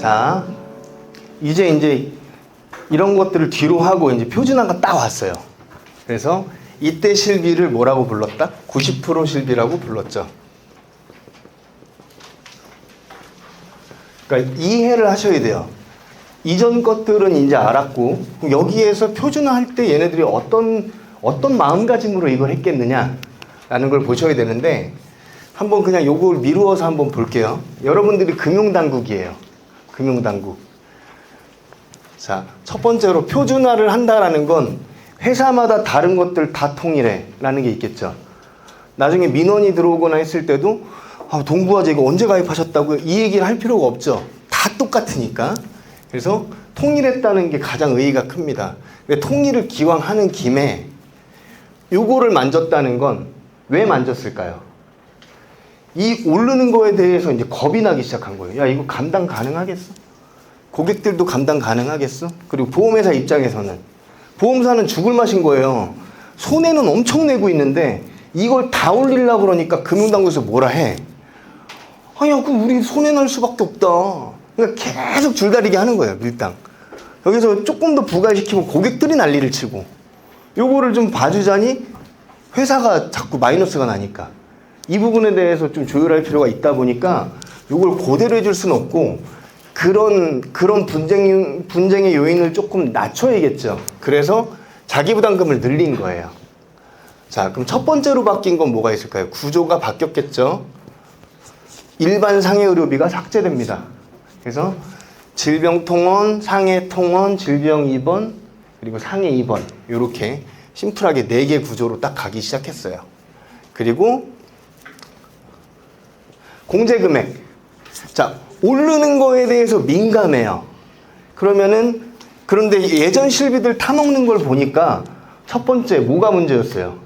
자, 이제 이런 것들을 뒤로 하고 이제 표준화가 딱 왔어요. 그래서 이때 실비를 뭐라고 불렀다? 90% 실비라고 불렀죠. 그러니까 이해를 하셔야 돼요. 이전 것들은 이제 알았고 여기에서 표준화할 때 얘네들이 어떤 마음가짐으로 이걸 했겠느냐라는 걸 보셔야 되는데 한번 그냥 요걸 미루어서 한번 볼게요. 여러분들이 금융당국이에요. 금융당국. 자, 첫 번째로 표준화를 한다라는 건 회사마다 다른 것들 다 통일해라는 게 있겠죠. 나중에 민원이 들어오거나 했을 때도 동부화재 이거 언제 가입하셨다고요? 이 얘기를 할 필요가 없죠. 다 똑같으니까. 그래서 통일했다는 게 가장 의의가 큽니다. 근데 통일을 기왕 하는 김에 요거를 만졌다는 건 왜 만졌을까요? 이 오르는 거에 대해서 이제 겁이 나기 시작한 거예요. 야, 이거 감당 가능하겠어? 고객들도 감당 가능하겠어? 그리고 보험회사 입장에서는 보험사는 죽을 맛인 거예요. 손해는 엄청 내고 있는데 이걸 다 올리려고 그러니까 금융당국에서 뭐라 해? 아니야, 그럼 우리 손해 날 수밖에 없다. 그러니까 계속 줄다리기 하는 거예요, 밀당. 여기서 조금 더 부과시키면 고객들이 난리를 치고 요거를 좀 봐주자니 회사가 자꾸 마이너스가 나니까 이 부분에 대해서 좀 조율할 필요가 있다 보니까 요걸 그대로 해줄 수는 없고 그런 분쟁의 요인을 조금 낮춰야겠죠. 그래서 자기부담금을 늘린 거예요. 자, 그럼 첫 번째로 바뀐 건 뭐가 있을까요? 구조가 바뀌었겠죠. 일반 상해의료비가 삭제됩니다. 그래서 질병통원, 상해통원, 질병입원, 그리고 상해입원 이렇게 심플하게 4개 구조로 딱 가기 시작했어요. 그리고 공제금액. 자, 오르는 거에 대해서 민감해요. 그런데 예전 실비들 타먹는 걸 보니까 첫 번째 뭐가 문제였어요?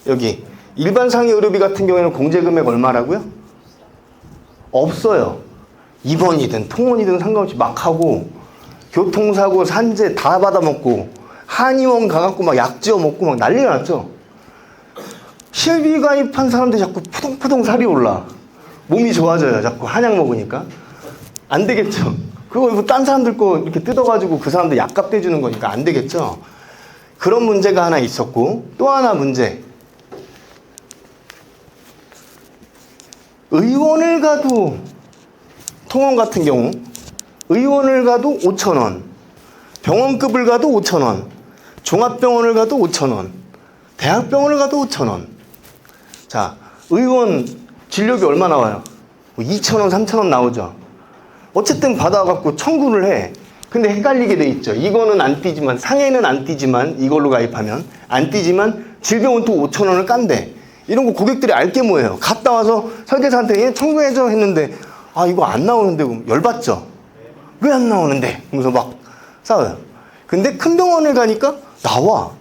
여기 일반 상해 의료비 같은 경우에는 공제금액 얼마라고요? 없어요. 입원이든 통원이든 상관없이 막 하고 교통사고 산재 다 받아먹고 한의원 가갖고 막 약 지어 먹고 막 난리가 났죠. 실비 가입한 사람들이 자꾸 푸동푸동 살이 올라. 몸이 좋아져요. 자꾸 한약 먹으니까. 안 되겠죠. 그거 뭐 딴 사람들 거 이렇게 뜯어가지고 그 사람들 약값 떼주는 거니까 안 되겠죠. 그런 문제가 하나 있었고 또 하나 문제. 의원을 가도 통원 같은 경우 의원을 가도 5,000원, 병원급을 가도 5,000원, 종합병원을 가도 5,000원, 대학병원을 가도 5,000원. 자, 의원 진료비 얼마 나와요? 2,000원, 3,000원 나오죠. 어쨌든 받아갖고 청구를 해. 근데 헷갈리게 돼 있죠. 이거는 안 띄지만, 상해는 안 띄지만, 이걸로 가입하면 안 띄지만 질병은 또 5,000원을 깐대. 이런 거 고객들이 알게 뭐예요. 갔다 와서 설계사한테 얘 청구해줘 했는데 이거 안 나오는데 그럼 열받죠. 왜 안 나오는데? 그러면서 막 싸워요. 근데 큰 병원을 가니까 나와.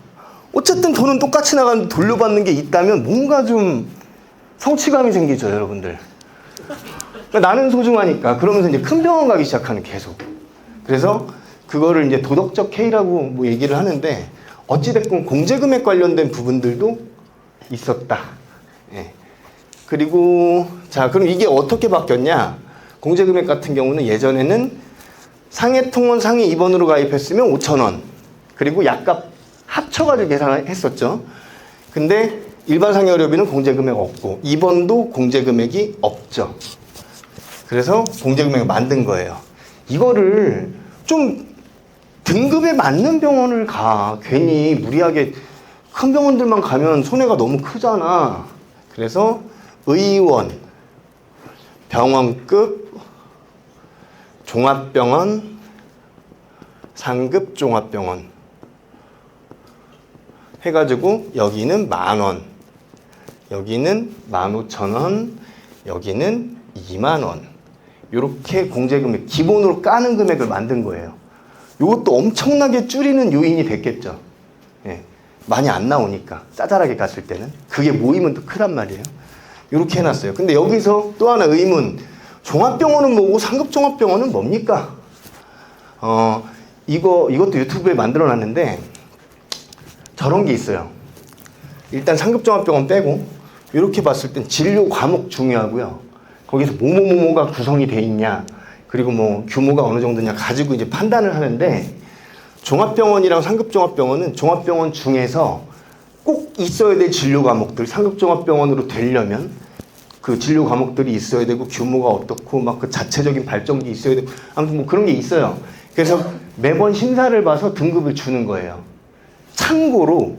어쨌든 돈은 똑같이 나가는데 돌려받는 게 있다면 뭔가 좀 성취감이 생기죠, 여러분들. 그러니까 나는 소중하니까. 그러면서 이제 큰 병원 가기 시작하는 계속. 그래서 그거를 이제 도덕적 해이라고 뭐 얘기를 하는데 어찌됐건 공제금액 관련된 부분들도 있었다. 예. 그리고 자, 그럼 이게 어떻게 바뀌었냐? 공제금액 같은 경우는 예전에는 상해통원 상해 입원으로 가입했으면 5,000원. 그리고 약값 합쳐가지고 계산을 했었죠. 근데 일반 상해의료비는 공제금액 없고 입원도 공제금액이 없죠. 그래서 공제금액을 만든 거예요. 이거를 좀 등급에 맞는 병원을 가. 괜히 무리하게 큰 병원들만 가면 손해가 너무 크잖아. 그래서 의원, 병원급, 종합병원, 상급 종합병원 해가지고 여기는 10,000원, 여기는 15,000원, 여기는 20,000원. 이렇게 공제금액 기본으로 까는 금액을 만든 거예요. 이것도 엄청나게 줄이는 요인이 됐겠죠. 예. 많이 안 나오니까 짜잘하게 갔을 때는 그게 모이면 또 크단 말이에요. 이렇게 해놨어요. 근데 여기서 또 하나 의문. 종합병원은 뭐고 상급종합병원은 뭡니까? 이것도 유튜브에 만들어놨는데 저런 게 있어요. 일단 상급종합병원 빼고 이렇게 봤을 땐 진료 과목 중요하고요. 거기서 뭐뭐뭐뭐가 구성이 돼 있냐, 그리고 뭐 규모가 어느 정도냐 가지고 이제 판단을 하는데, 종합병원이랑 상급종합병원은 종합병원 중에서 꼭 있어야 될 진료 과목들, 상급종합병원으로 되려면 그 진료 과목들이 있어야 되고, 규모가 어떻고 막 그 자체적인 발전기 있어야 되고, 아무튼 뭐 그런 게 있어요. 그래서 매번 심사를 봐서 등급을 주는 거예요. 참고로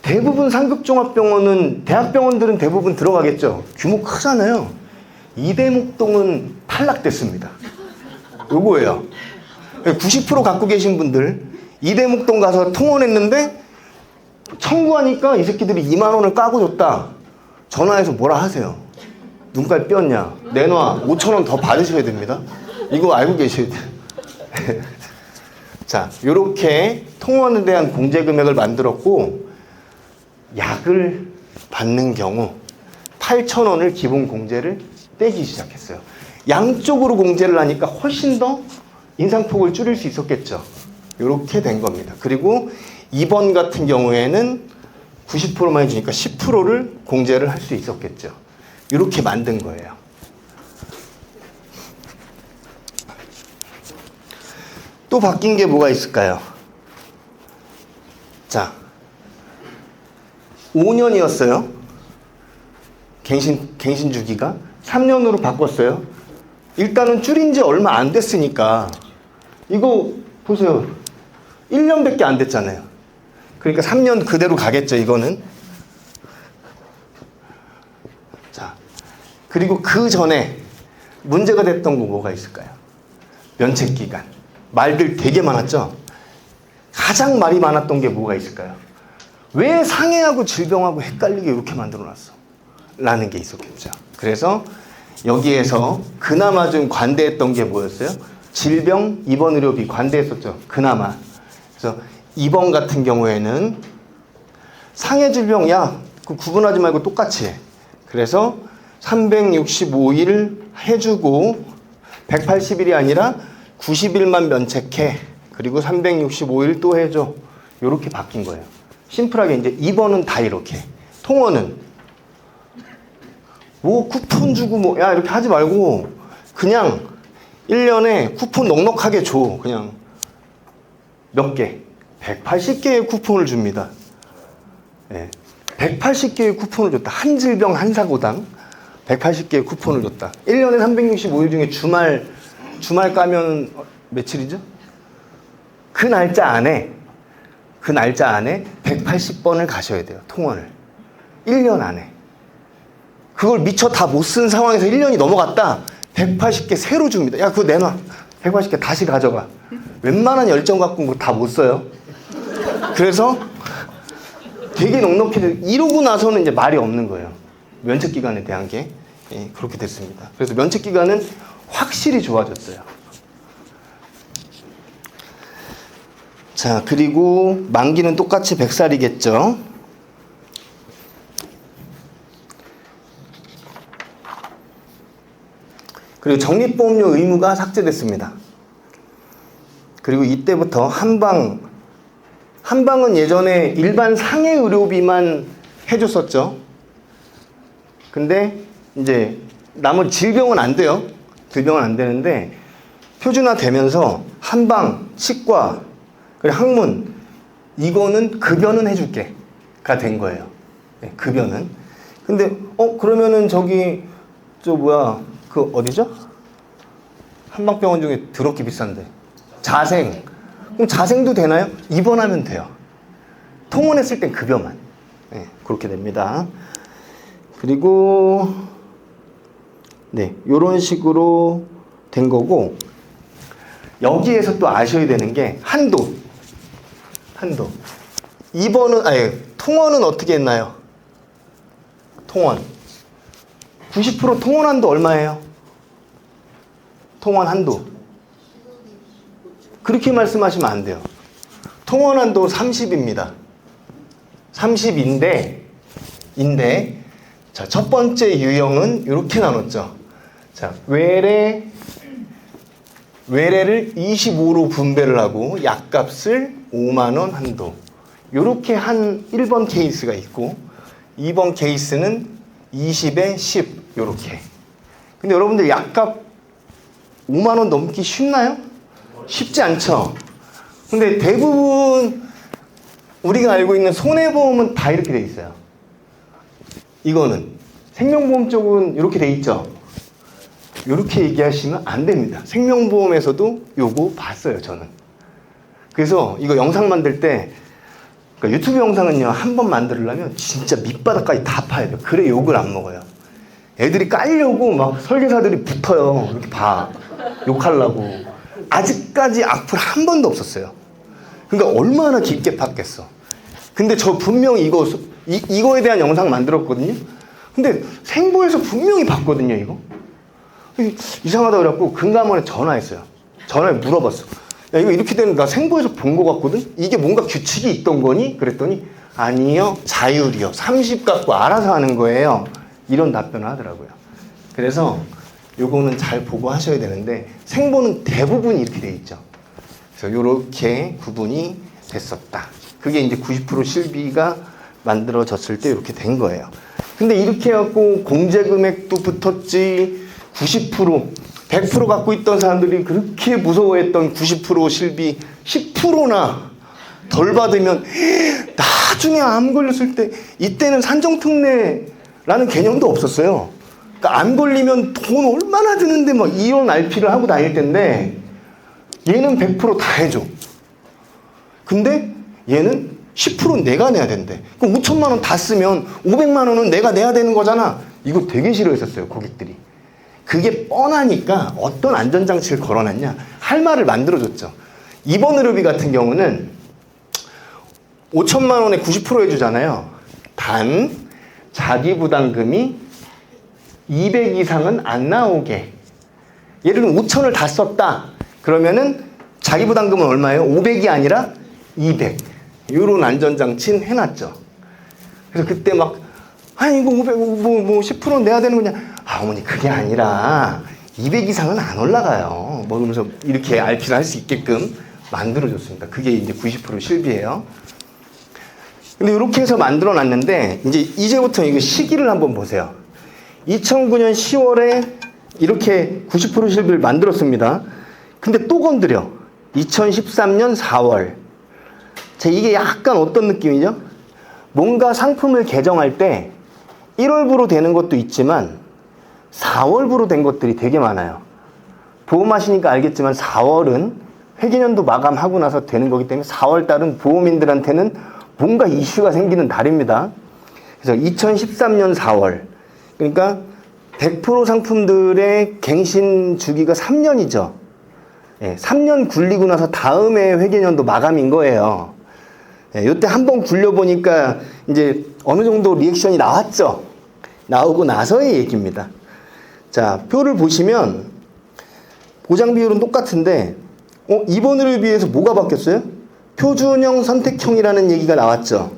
대부분 상급종합병원은, 대학병원들은 대부분 들어가겠죠. 규모 크잖아요. 이대목동은 탈락됐습니다. 요거예요. 90% 갖고 계신 분들, 이대목동 가서 통원했는데 청구하니까 이 새끼들이 2만 원을 까고 줬다. 전화해서 뭐라 하세요. 눈깔 삐었냐? 내놔. 5천 원 더 받으셔야 됩니다. 이거 알고 계셔야 돼요. 자, 요렇게 통원에 대한 공제 금액을 만들었고, 약을 받는 경우 8,000원을 기본 공제를 떼기 시작했어요. 양쪽으로 공제를 하니까 훨씬 더 인상폭을 줄일 수 있었겠죠. 이렇게 된 겁니다. 그리고 2번 같은 경우에는 90%만 해주니까 10%를 공제를 할 수 있었겠죠. 이렇게 만든 거예요. 또 바뀐 게 뭐가 있을까요? 자, 5년이었어요. 갱신 주기가 3년으로 바꿨어요. 일단은 줄인 지 얼마 안 됐으니까, 이거 보세요. 1년밖에 안 됐잖아요. 그러니까 3년 그대로 가겠죠, 이거는. 자, 그리고 그 전에 문제가 됐던 거 뭐가 있을까요? 면책기간. 말들 되게 많았죠? 가장 말이 많았던 게 뭐가 있을까요? 왜 상해하고 질병하고 헷갈리게 이렇게 만들어놨어? 라는 게 있었겠죠. 그래서 여기에서 그나마 좀 관대했던 게 뭐였어요? 질병 입원 의료비 관대했었죠. 그나마. 그래서 2번 같은 경우에는 상해 질병, 야, 그 구분하지 말고 똑같이 해. 그래서 365일 해주고 180일이 아니라 90일만 면책해. 그리고 365일 또 해줘. 요렇게 바뀐 거예요. 심플하게 이제 2번은 다 이렇게. 통원은 뭐 쿠폰 주고 뭐 야 이렇게 하지 말고 그냥 1년에 쿠폰 넉넉하게 줘. 그냥 몇 개? 180개의 쿠폰을 줍니다. 네. 180개의 쿠폰을 줬다. 한 질병 한 사고당 180개의 쿠폰을 줬다. 1년에 365일 중에 주말 까면 며칠이죠? 그 날짜 안에 180번을 가셔야 돼요. 통원을. 1년 안에. 그걸 미처 다 못 쓴 상황에서 1년이 넘어갔다. 180개 새로 줍니다. 야, 그거 내놔. 180개 다시 가져가. 웬만한 열정 갖고 다 못 써요. 그래서 되게 넉넉해져. 이러고 나서는 이제 말이 없는 거예요. 면책기간에 대한 게. 예, 그렇게 됐습니다. 그래서 면책기간은 확실히 좋아졌어요. 자, 그리고 만기는 똑같이 100살이겠죠. 그리고 적립보험료 의무가 삭제됐습니다. 그리고 이때부터 한방은 예전에 일반 상해 의료비만 해줬었죠. 근데 이제 나머지 질병은 안 돼요. 질병은 안 되는데 표준화되면서 한방, 치과, 그리고 학문, 이거는 급여는 해줄게가 된 거예요. 네, 급여는. 근데 그러면은 그 어디죠? 한방병원 중에 더럽게 비싼데 자생. 그럼 자생도 되나요? 입원하면 돼요. 통원했을 땐 급여만. 네, 그렇게 됩니다. 그리고 네, 요런 식으로 된 거고, 여기에서 또 아셔야 되는 게 한도. 2번은 통원은 어떻게 했나요? 통원 90% 통원 한도 얼마예요? 통원 한도 그렇게 말씀하시면 안 돼요. 통원 한도 30입니다. 30인데 자, 첫 번째 유형은 이렇게 나눴죠. 자, 외래를 25로 분배를 하고 약값을 5만 원 한도. 요렇게 한 1번 케이스가 있고, 2번 케이스는 20에 10 요렇게. 근데 여러분들 약값 5만 원 넘기 쉽나요? 쉽지 않죠. 근데 대부분 우리가 알고 있는 손해보험은 다 이렇게 돼 있어요. 이거는 생명보험 쪽은 이렇게 돼 있죠. 이렇게 얘기하시면 안 됩니다. 생명보험에서도 요거 봤어요, 저는. 그래서 이거 영상 만들 때, 그러니까 유튜브 영상은요, 한 번 만들려면 진짜 밑바닥까지 다 파야 돼요. 그래 욕을 안 먹어요. 애들이 깔려고 막 설계사들이 붙어요. 이렇게 봐. 욕하려고. 아직까지 악플 한 번도 없었어요. 그러니까 얼마나 깊게 팠겠어. 근데 저 분명히 이거에 대한 영상 만들었거든요. 근데 생보에서 분명히 봤거든요, 이거. 이상하다 그래갖고 금감원에 전화했어요. 전화해 물어봤어. 야, 이거 이렇게 되는 나 생보에서 본 것 같거든? 이게 뭔가 규칙이 있던 거니? 그랬더니 아니요, 자율이요. 30 갖고 알아서 하는 거예요. 이런 답변을 하더라고요. 그래서 요거는 잘 보고 하셔야 되는데 생보는 대부분 이렇게 돼 있죠. 그래서 요렇게 구분이 됐었다. 그게 이제 90% 실비가 만들어졌을 때 이렇게 된 거예요. 근데 이렇게 해갖고 공제 금액도 붙었지, 90%, 100% 갖고 있던 사람들이 그렇게 무서워했던 90% 실비 10%나 덜 받으면 나중에 암 걸렸을 때, 이때는 산정특례라는 개념도 없었어요. 그러니까 암 걸리면 돈 얼마나 드는데 막 이런 RP를 하고 다닐 텐데 얘는 100% 다 해줘. 근데 얘는 10% 내가 내야 된대. 그럼 5천만 원 다 쓰면 500만 원은 내가 내야 되는 거잖아. 이거 되게 싫어했었어요, 고객들이. 그게 뻔하니까 어떤 안전장치를 걸어놨냐, 할 말을 만들어줬죠. 이번 의료비 같은 경우는 5천만 원에 90% 해주잖아요. 단 자기 부담금이 200 이상은 안 나오게. 예를 들면 5천을 다 썼다 그러면은 자기 부담금은 얼마예요? 500이 아니라 200. 요런 안전장치는 해놨죠. 그래서 그때 막 아니 이거 500 뭐 10% 내야 되는 거냐. 아, 어머니 그게 아니라 200 이상은 안 올라가요. 뭐 그러면서 이렇게 RP를 할 수 있게끔 만들어줬습니다. 그게 이제 90% 실비예요. 근데 이렇게 해서 만들어 놨는데 이제부터 이거 시기를 한번 보세요. 2009년 10월에 이렇게 90% 실비를 만들었습니다. 근데 또 건드려. 2013년 4월. 자, 이게 약간 어떤 느낌이죠? 뭔가 상품을 개정할 때 1월부로 되는 것도 있지만 4월부로 된 것들이 되게 많아요. 보험하시니까 알겠지만 4월은 회계년도 마감하고 나서 되는 거기 때문에 4월달은 보험인들한테는 뭔가 이슈가 생기는 달입니다. 그래서 2013년 4월. 그러니까 100% 상품들의 갱신 주기가 3년이죠. 예, 3년 굴리고 나서 다음에 회계년도 마감인 거예요. 예, 요때 한번 굴려보니까 이제 어느 정도 리액션이 나왔죠. 나오고 나서의 얘기입니다. 자, 표를 보시면 보장 비율은 똑같은데 이번 의료에 비해서 뭐가 바뀌었어요? 표준형 선택형이라는 얘기가 나왔죠.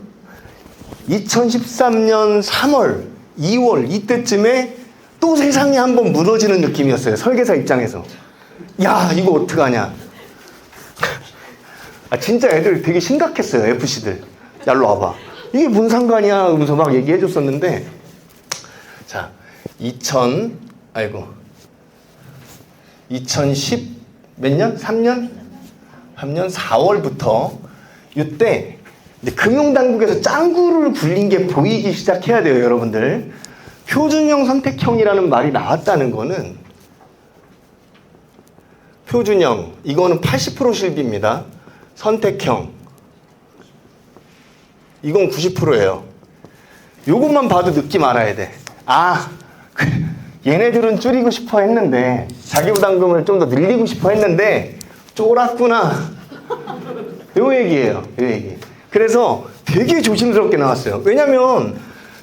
2013년 3월, 2월 이때쯤에 또 세상이 한번 무너지는 느낌이었어요. 설계사 입장에서. 야, 이거 어떡하냐. 아, 진짜 애들 되게 심각했어요. FC들. 야, 일로 와봐. 이게 뭔 상관이야. 그러면서 막 얘기해 줬었는데, 자, 2010 몇 년? 3년 4월부터 이때 금융당국에서 짱구를 굴린 게 보이기 시작해야 돼요, 여러분들. 표준형 선택형이라는 말이 나왔다는 거는, 표준형, 이거는 80% 실비입니다. 선택형, 이건 90%예요. 요것만 봐도 느낌 알아야 돼. 아, 얘네들은 줄이고 싶어 했는데, 자기 부담금을 좀 더 늘리고 싶어 했는데 쫄았구나. 요 얘기예요. 요 얘기. 그래서 되게 조심스럽게 나왔어요. 왜냐면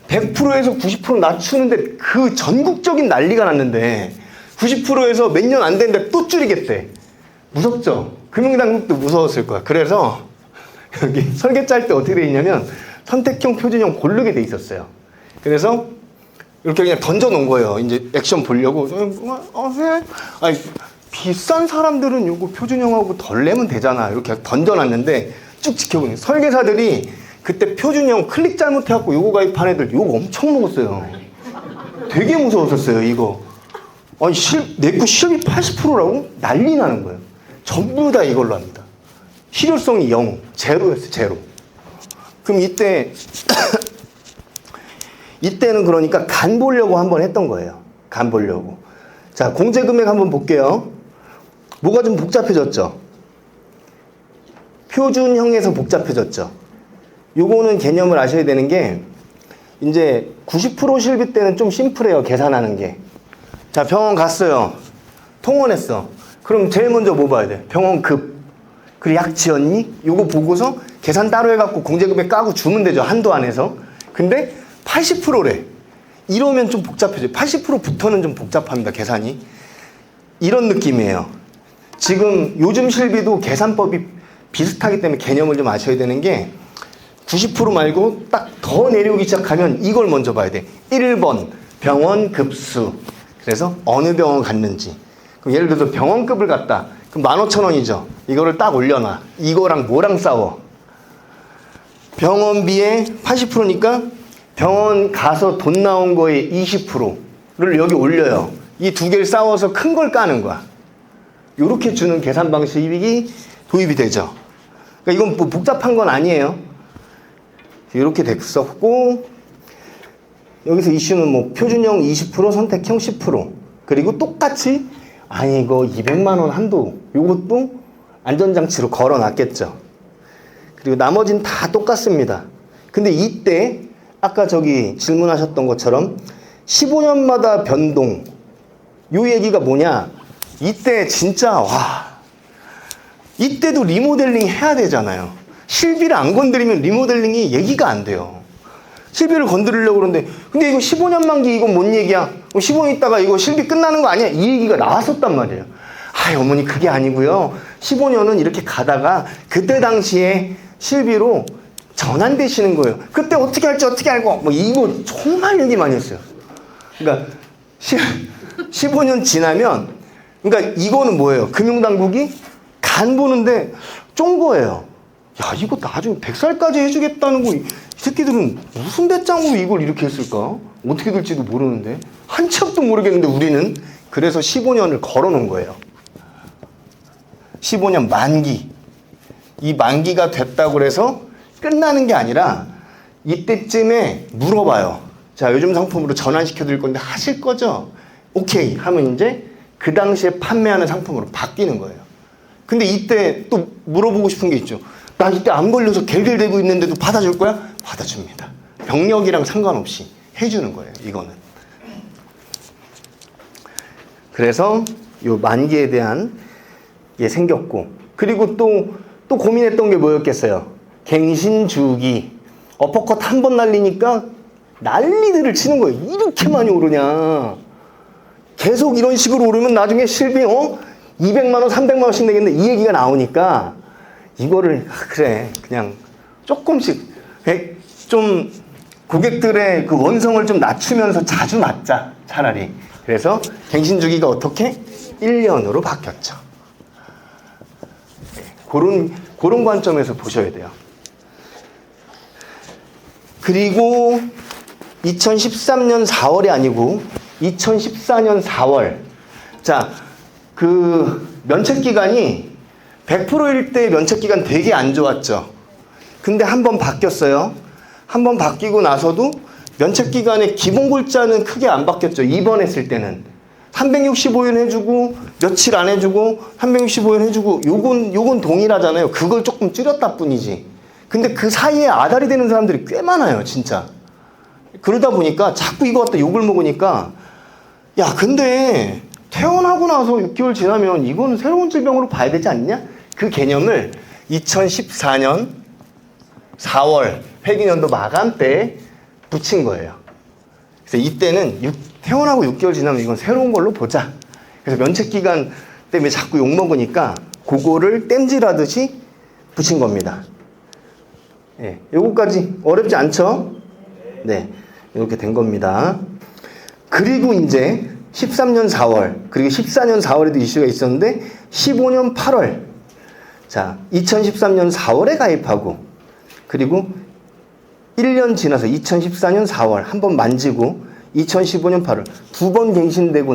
100%에서 90% 낮추는데 그 전국적인 난리가 났는데 90%에서 몇 년 안 됐는데 또 줄이겠대. 무섭죠? 금융당국도 무서웠을 거야. 그래서 여기 설계 짤 때 어떻게 돼 있냐면 선택형, 표준형 고르게 돼 있었어요. 그래서 이렇게 그냥 던져 놓은 거예요. 이제 액션 보려고. 아니, 비싼 사람들은 요거 표준형하고 덜 내면 되잖아. 이렇게 던져놨는데 쭉 지켜보니 설계사들이 그때 표준형 클릭 잘못해갖고 요거 가입한 애들 욕 엄청 먹었어요. 되게 무서웠었어요, 이거. 아니, 내거 실비 80%라고? 난리 나는 거예요. 전부 다 이걸로 합니다. 실효성이 0, 제로였어요, 제로. 그럼 이때는 그러니까 간 보려고 한번 했던 거예요. 간 보려고. 자, 공제금액 한번 볼게요. 뭐가 좀 복잡해졌죠? 표준형에서 복잡해졌죠? 요거는 개념을 아셔야 되는 게, 이제 90% 실비 때는 좀 심플해요, 계산하는 게. 자, 병원 갔어요. 통원했어. 그럼 제일 먼저 뭐 봐야 돼? 병원급. 그리고 약 지었니? 요거 보고서 계산 따로 해갖고 공제금액 까고 주면 되죠, 한도 안에서. 근데 80%래. 이러면 좀 복잡해져요. 80%부터는 좀 복잡합니다, 계산이. 이런 느낌이에요. 지금 요즘 실비도 계산법이 비슷하기 때문에 개념을 좀 아셔야 되는 게, 90% 말고 딱 더 내려오기 시작하면 이걸 먼저 봐야 돼. 1번 병원 급수. 그래서 어느 병원 갔는지. 그럼 예를 들어서 병원급을 갔다. 그럼 15,000원이죠. 이거를 딱 올려놔. 이거랑 뭐랑 싸워? 병원비의 80%니까 병원 가서 돈 나온 거의 20%를 여기 올려요. 이 두 개를 싸워서 큰 걸 까는 거야. 요렇게 주는 계산 방식이 도입이 되죠. 그러니까 이건 뭐 복잡한 건 아니에요. 이렇게 됐었고, 여기서 이슈는 뭐 표준형 20%, 선택형 10%. 그리고 똑같이, 아니 이거 200만 원 한도, 요것도 안전장치로 걸어놨겠죠. 그리고 나머지는 다 똑같습니다. 근데 이때 아까 저기 질문하셨던 것처럼 15년마다 변동, 요 얘기가 뭐냐, 이때 진짜 와, 이때도 리모델링 해야 되잖아요. 실비를 안 건드리면 리모델링이 얘기가 안 돼요. 실비를 건드리려고 그러는데, 근데 이거 15년 만기 이건 뭔 얘기야? 15년 있다가 이거 실비 끝나는 거 아니야? 이 얘기가 나왔었단 말이에요. 아, 어머니 그게 아니고요. 15년은 이렇게 가다가 그때 당시에 실비로 전환되시는 거예요. 그때 어떻게 할지 어떻게 알고, 뭐 이거 정말 얘기 많이 했어요. 그러니까 15년 지나면, 그러니까 이거는 뭐예요? 금융당국이 간 보는데 쫀 거예요. 야, 이거 나중에 100살까지 해주겠다는 거, 이 새끼들은 무슨 배짱으로 이걸 이렇게 했을까? 어떻게 될지도 모르는데. 한 치 앞도 모르겠는데 우리는. 그래서 15년을 걸어놓은 거예요. 15년 만기. 이 만기가 됐다고 해서 끝나는 게 아니라 이때쯤에 물어봐요. 자, 요즘 상품으로 전환시켜 드릴 건데 하실 거죠? 오케이 하면 이제 그 당시에 판매하는 상품으로 바뀌는 거예요. 근데 이때 또 물어보고 싶은 게 있죠. 나 이때 안 걸려서 갤갤대고 있는데도 받아줄 거야? 받아줍니다. 병력이랑 상관없이 해주는 거예요, 이거는. 그래서 요 만기에 대한 게 생겼고, 그리고 또 고민했던 게 뭐였겠어요? 갱신주기. 어퍼컷 한 번 날리니까 난리들을 치는 거예요. 이렇게 많이 오르냐. 계속 이런 식으로 오르면 나중에 실비 200만 원, 300만 원씩 내겠는데 이 얘기가 나오니까 이거를 그래 그냥 조금씩 좀 고객들의 그 원성을 좀 낮추면서 자주 맞자, 차라리. 그래서 갱신주기가 어떻게? 1년으로 바뀌었죠. 그런 관점에서 보셔야 돼요. 그리고 2013년 4월이 아니고 2014년 4월. 자, 그 면책기간이 100%일 때 면책기간 되게 안 좋았죠. 근데 한 번 바뀌었어요. 한 번 바뀌고 나서도 면책기간의 기본 골자는 크게 안 바뀌었죠. 입원했을 때는 365일 해주고 며칠 안 해주고 365일 해주고 요건 동일하잖아요. 그걸 조금 줄였다 뿐이지. 근데 그 사이에 아다리 되는 사람들이 꽤 많아요, 진짜. 그러다 보니까 자꾸 이거 갖다 욕을 먹으니까, 야 근데 퇴원하고 나서 6개월 지나면 이거는 새로운 질병으로 봐야 되지 않냐? 그 개념을 2014년 4월 회계연도 마감 때 붙인 거예요. 그래서 이때는 퇴원하고 6개월 지나면 이건 새로운 걸로 보자. 그래서 면책기간 때문에 자꾸 욕먹으니까 그거를 땜질하듯이 붙인 겁니다. 예, 요거까지 어렵지 않죠? 네, 이렇게 된 겁니다. 그리고 이제 13년 4월, 그리고 14년 4월에도 이슈가 있었는데 15년 8월. 자, 2013년 4월에 가입하고, 그리고 1년 지나서 2014년 4월 한번 만지고 2015년 8월. 두 번 갱신되고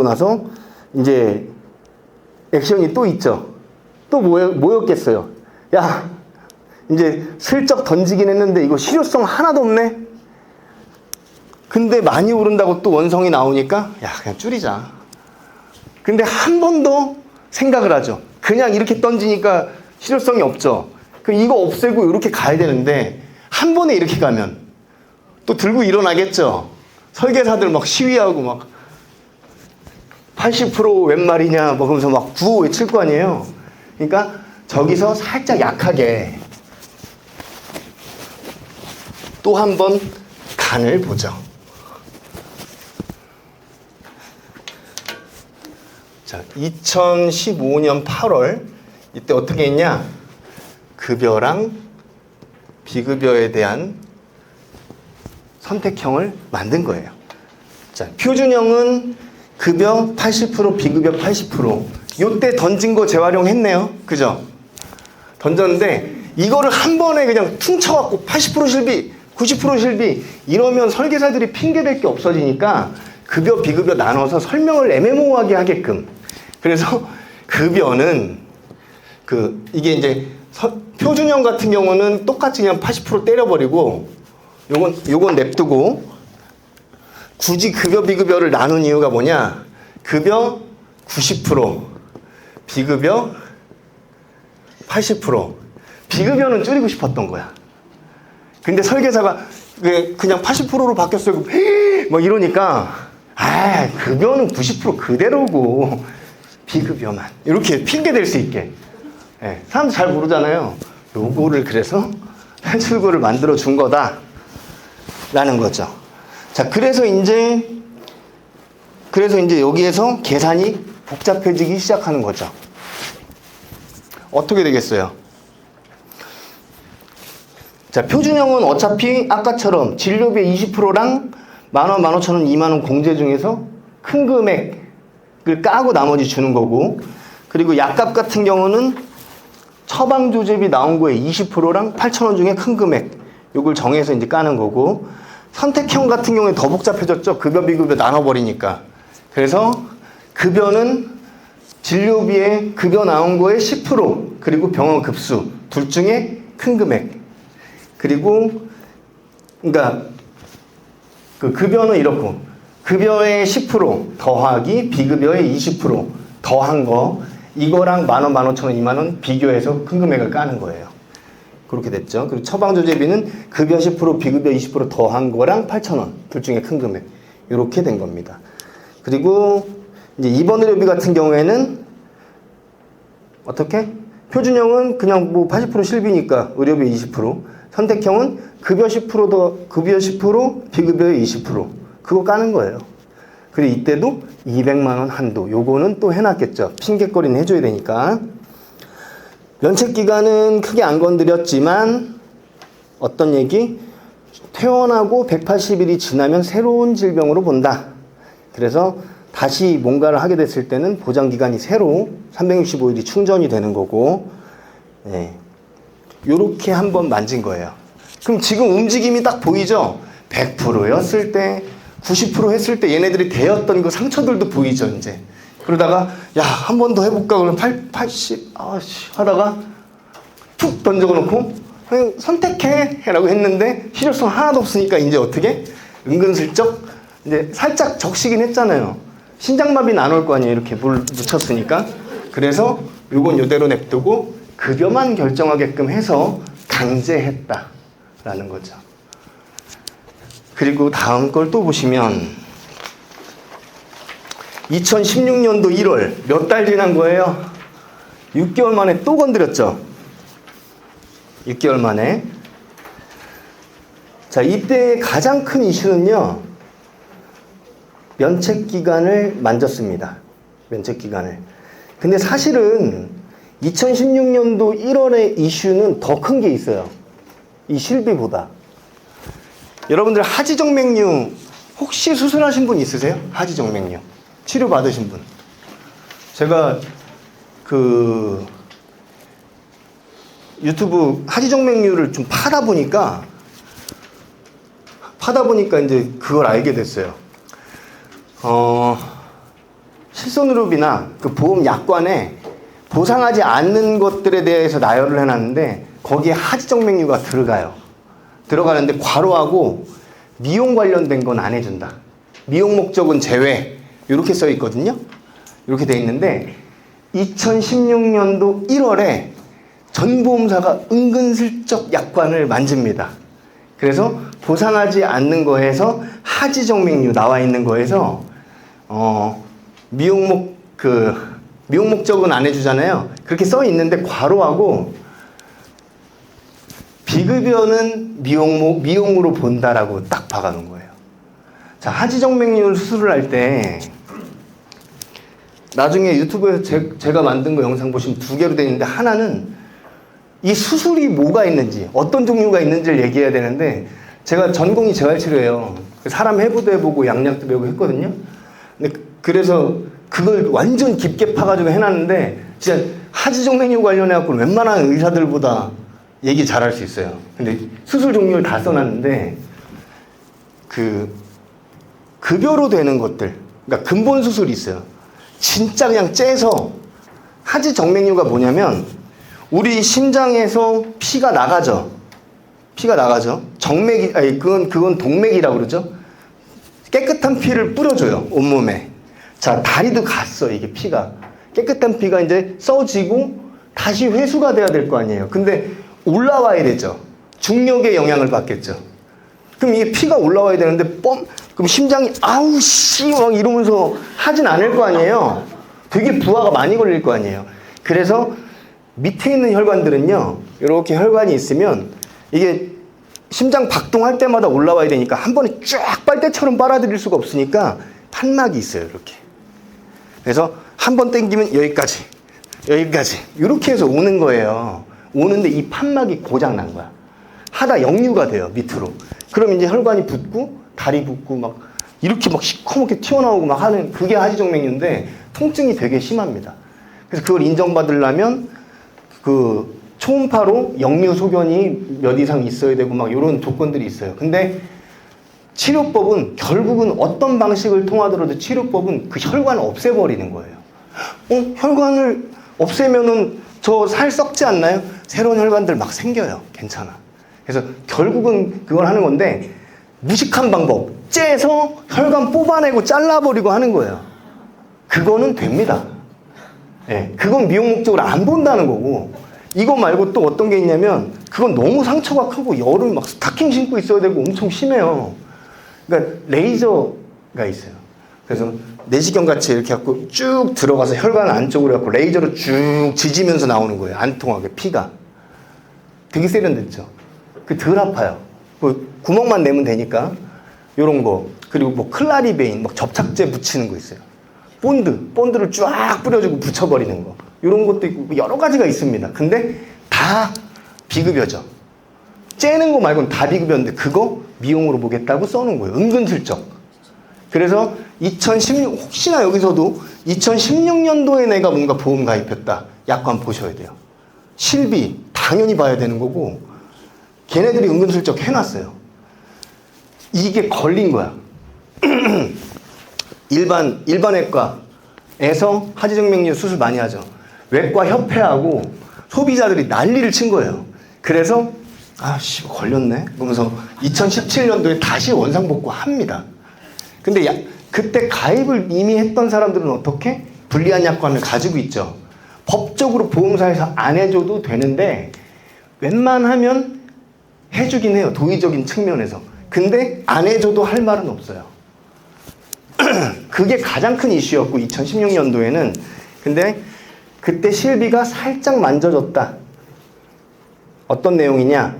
나서 이제 액션이 또 있죠. 또 뭐였겠어요? 야, 이제 슬쩍 던지긴 했는데 이거 실효성 하나도 없네? 근데 많이 오른다고 또 원성이 나오니까 야, 그냥 줄이자. 근데 한 번 더 생각을 하죠. 그냥 이렇게 던지니까 실효성이 없죠. 그럼 이거 없애고 이렇게 가야 되는데 한 번에 이렇게 가면 또 들고 일어나겠죠. 설계사들 막 시위하고 막 80%웬 말이냐 뭐 그러면서 막 구호 외칠 거 아니에요. 그러니까 저기서 살짝 약하게 또 한 번 간을 보죠. 자, 2015년 8월 이때 어떻게 했냐? 급여랑 비급여에 대한 선택형을 만든 거예요. 자, 표준형은 급여 80%, 비급여 80%. 요때 던진 거 재활용했네요. 그죠? 던졌는데 이거를 한 번에 그냥 퉁쳐갖고 80% 실비, 90% 실비 이러면 설계사들이 핑계댈 게 없어지니까 급여, 비급여 나눠서 설명을 애매모호하게 하게끔. 그래서 급여는 이게 이제 표준형 같은 경우는 똑같이 그냥 80% 때려버리고 요건 냅두고 굳이 급여, 비급여를 나눈 이유가 뭐냐? 급여 90%, 비급여 80%. 비급여는 줄이고 싶었던 거야. 근데 설계사가 그냥 80%로 바뀌었어요. 뭐 이러니까 급여는 90% 그대로고 비급여만 이렇게 핑계 댈 수 있게. 사람들 잘 모르잖아요. 요거를 그래서 출구를 만들어 준 거다 라는 거죠. 자, 그래서 이제 여기에서 계산이 복잡해지기 시작하는 거죠. 어떻게 되겠어요? 자, 표준형은 어차피 아까처럼 진료비 20%랑 만원, 15,000원, 2만원 공제 중에서 큰 금액을 까고 나머지 주는 거고, 그리고 약값 같은 경우는 처방조제비 나온 거에 20%랑 8,000원 중에 큰 금액 요걸 정해서 이제 까는 거고, 선택형 같은 경우에 더 복잡해졌죠. 급여, 비급여 나눠버리니까. 그래서 급여는 진료비에 급여 나온 거에 10% 그리고 병원 급수 둘 중에 큰 금액. 그리고 그러니까 그 급여는 이렇고 급여의 10% 더하기 비급여의 20% 더한 거 이거랑 만원, 15,000원, 2만원 비교해서 큰 금액을 까는 거예요. 그렇게 됐죠. 그리고 처방조제비는 급여 10%, 비급여 20% 더한 거랑 8,000원 둘 중에 큰 금액 이렇게 된 겁니다. 그리고 이제 입원 의료비 같은 경우에는 어떻게? 표준형은 그냥 뭐 80% 실비니까 의료비 20%, 선택형은 급여 10% 더 급여 10%, 비급여의 20% 그거 까는 거예요. 그리고 이때도 200만 원 한도 요거는 또 해놨겠죠. 핑계거리는 해줘야 되니까. 면책기간은 크게 안 건드렸지만 어떤 얘기? 퇴원하고 180일이 지나면 새로운 질병으로 본다. 그래서 다시 뭔가를 하게 됐을 때는 보장기간이 새로 365일이 충전이 되는 거고, 요렇게 한번 만진 거예요. 그럼 지금 움직임이 딱 보이죠? 100%였을 때, 90% 했을 때 얘네들이 대었던 그 상처들도 보이죠, 이제. 그러다가, 야, 한 번 더 해볼까? 그러면 80, 하다가 툭 던져놓고, 그냥 선택해! 라고 했는데, 실효성 하나도 없으니까 이제 어떻게? 은근슬쩍, 이제 살짝 적시긴 했잖아요. 신장마비는 안 올 거 아니에요. 이렇게 물 묻혔으니까. 그래서 요건 요대로 냅두고 급여만 결정하게끔 해서 강제했다라는 거죠. 그리고 다음 걸 또 보시면 2016년도 1월 몇 달 지난 거예요? 6개월 만에 또 건드렸죠. 6개월 만에. 자, 이때 가장 큰 이슈는요. 면책기간을 만졌습니다. 면책기간을. 근데 사실은 2016년도 1월의 이슈는 더 큰 게 있어요. 이 실비보다. 여러분들 하지정맥류 혹시 수술하신 분 있으세요? 하지정맥류. 치료받으신 분. 제가 그 유튜브 하지정맥류를 좀 파다 보니까 하다 보니까 이제 그걸 알게 됐어요. 실손의료비나 그 보험 약관에 보상하지 않는 것들에 대해서 나열을 해놨는데 거기에 하지정맥류가 들어가는데 괄호하고 미용 관련된 건 안 해준다. 미용 목적은 제외. 이렇게 써 있거든요. 이렇게 돼 있는데 2016년도 1월에 전 보험사가 은근슬쩍 약관을 만집니다. 그래서 보상하지 않는 거에서 하지정맥류 나와 있는 거에서 미용 목적은 안 해주잖아요. 그렇게 써 있는데 괄호하고 비급여는 미용으로 본다라고 딱 박아놓은 거예요. 자, 하지정맥류 수술을 할 때 나중에 유튜브에서 제가 만든 거 영상 보시면 2개로 되어 있는데 하나는 이 수술이 뭐가 있는지 어떤 종류가 있는지를 얘기해야 되는데 제가 전공이 재활치료예요. 사람 해부도 해보고 양약도 배우고 했거든요. 근데 그래서 그걸 완전 깊게 파가지고 해놨는데 진짜 하지정맥류 관련해갖고 웬만한 의사들보다 얘기 잘할 수 있어요. 근데 수술 종류를 다 써놨는데 급여로 되는 것들, 그러니까 근본 수술이 있어요. 진짜 그냥 째서 하지정맥류가 뭐냐면 우리 심장에서 피가 나가죠. 정맥이 아니 그건 동맥이라고 그러죠. 깨끗한 피를 뿌려줘요 온몸에. 자, 다리도 갔어. 이게 피가 깨끗한 피가 이제 써지고 다시 회수가 돼야 될 거 아니에요. 근데 올라와야 되죠. 중력의 영향을 받겠죠. 그럼 이게 피가 올라와야 되는데 그럼 심장이 아우 씨 막 이러면서 하진 않을 거 아니에요. 되게 부하가 많이 걸릴 거 아니에요. 그래서 밑에 있는 혈관들은요, 이렇게 혈관이 있으면 이게 심장 박동할 때마다 올라와야 되니까 한 번에 쫙 빨대처럼 빨아들일 수가 없으니까 판막이 있어요. 이렇게. 그래서 한 번 당기면 여기까지 이렇게 해서 오는 거예요. 오는데 이 판막이 고장 난 거야. 하다 역류가 돼요, 밑으로. 그럼 이제 혈관이 붓고 다리 붓고 막 이렇게 막 시커멓게 튀어나오고 막 하는 그게 하지정맥류인데 통증이 되게 심합니다. 그래서 그걸 인정받으려면 그 초음파로 역류 소견이 몇 이상 있어야 되고 막 이런 조건들이 있어요. 근데 치료법은 결국은 어떤 방식을 통하더라도 치료법은 그 혈관을 없애버리는 거예요. 혈관을 없애면은 저 살 썩지 않나요? 새로운 혈관들 막 생겨요. 괜찮아. 그래서 결국은 그걸 하는 건데 무식한 방법, 째서 혈관 뽑아내고 잘라버리고 하는 거예요. 그거는 됩니다. 예, 그건 미용 목적으로 안 본다는 거고, 이거 말고 또 어떤 게 있냐면 그건 너무 상처가 크고 여름 막 스타킹 신고 있어야 되고 엄청 심해요. 그러니까 레이저가 있어요. 그래서 내시경 같이 이렇게 갖고 쭉 들어가서 혈관 안쪽으로 갖고 레이저로 쭉 지지면서 나오는 거예요. 안 통하게 피가. 되게 세련됐죠. 그 덜 아파요. 구멍만 내면 되니까. 요런 거. 그리고 뭐 클라리베인, 막 접착제 붙이는 거 있어요. 본드를 쫙 뿌려주고 붙여버리는 거. 요런 것도 있고 여러 가지가 있습니다. 근데 다 비급여죠. 째는 거 말고는 다 비급여인데 그거 미용으로 보겠다고 써놓은 거예요. 은근슬쩍. 그래서 혹시나 여기서도 2016년도에 내가 뭔가 보험 가입했다. 약관 보셔야 돼요. 실비 당연히 봐야 되는 거고, 걔네들이 은근슬쩍 해놨어요. 이게 걸린 거야. 일반외과에서 하지정맥류 수술 많이 하죠. 외과 협회하고 소비자들이 난리를 친 거예요. 그래서 아씨 걸렸네 그러면서 2017년도에 다시 원상복구 합니다. 근데 그때 가입을 이미 했던 사람들은 어떻게? 불리한 약관을 가지고 있죠. 법적으로 보험사에서 안 해줘도 되는데 웬만하면 해주긴 해요. 도의적인 측면에서. 근데 안 해줘도 할 말은 없어요. 그게 가장 큰 이슈였고 2016년도에는. 근데 그때 실비가 살짝 만져졌다. 어떤 내용이냐?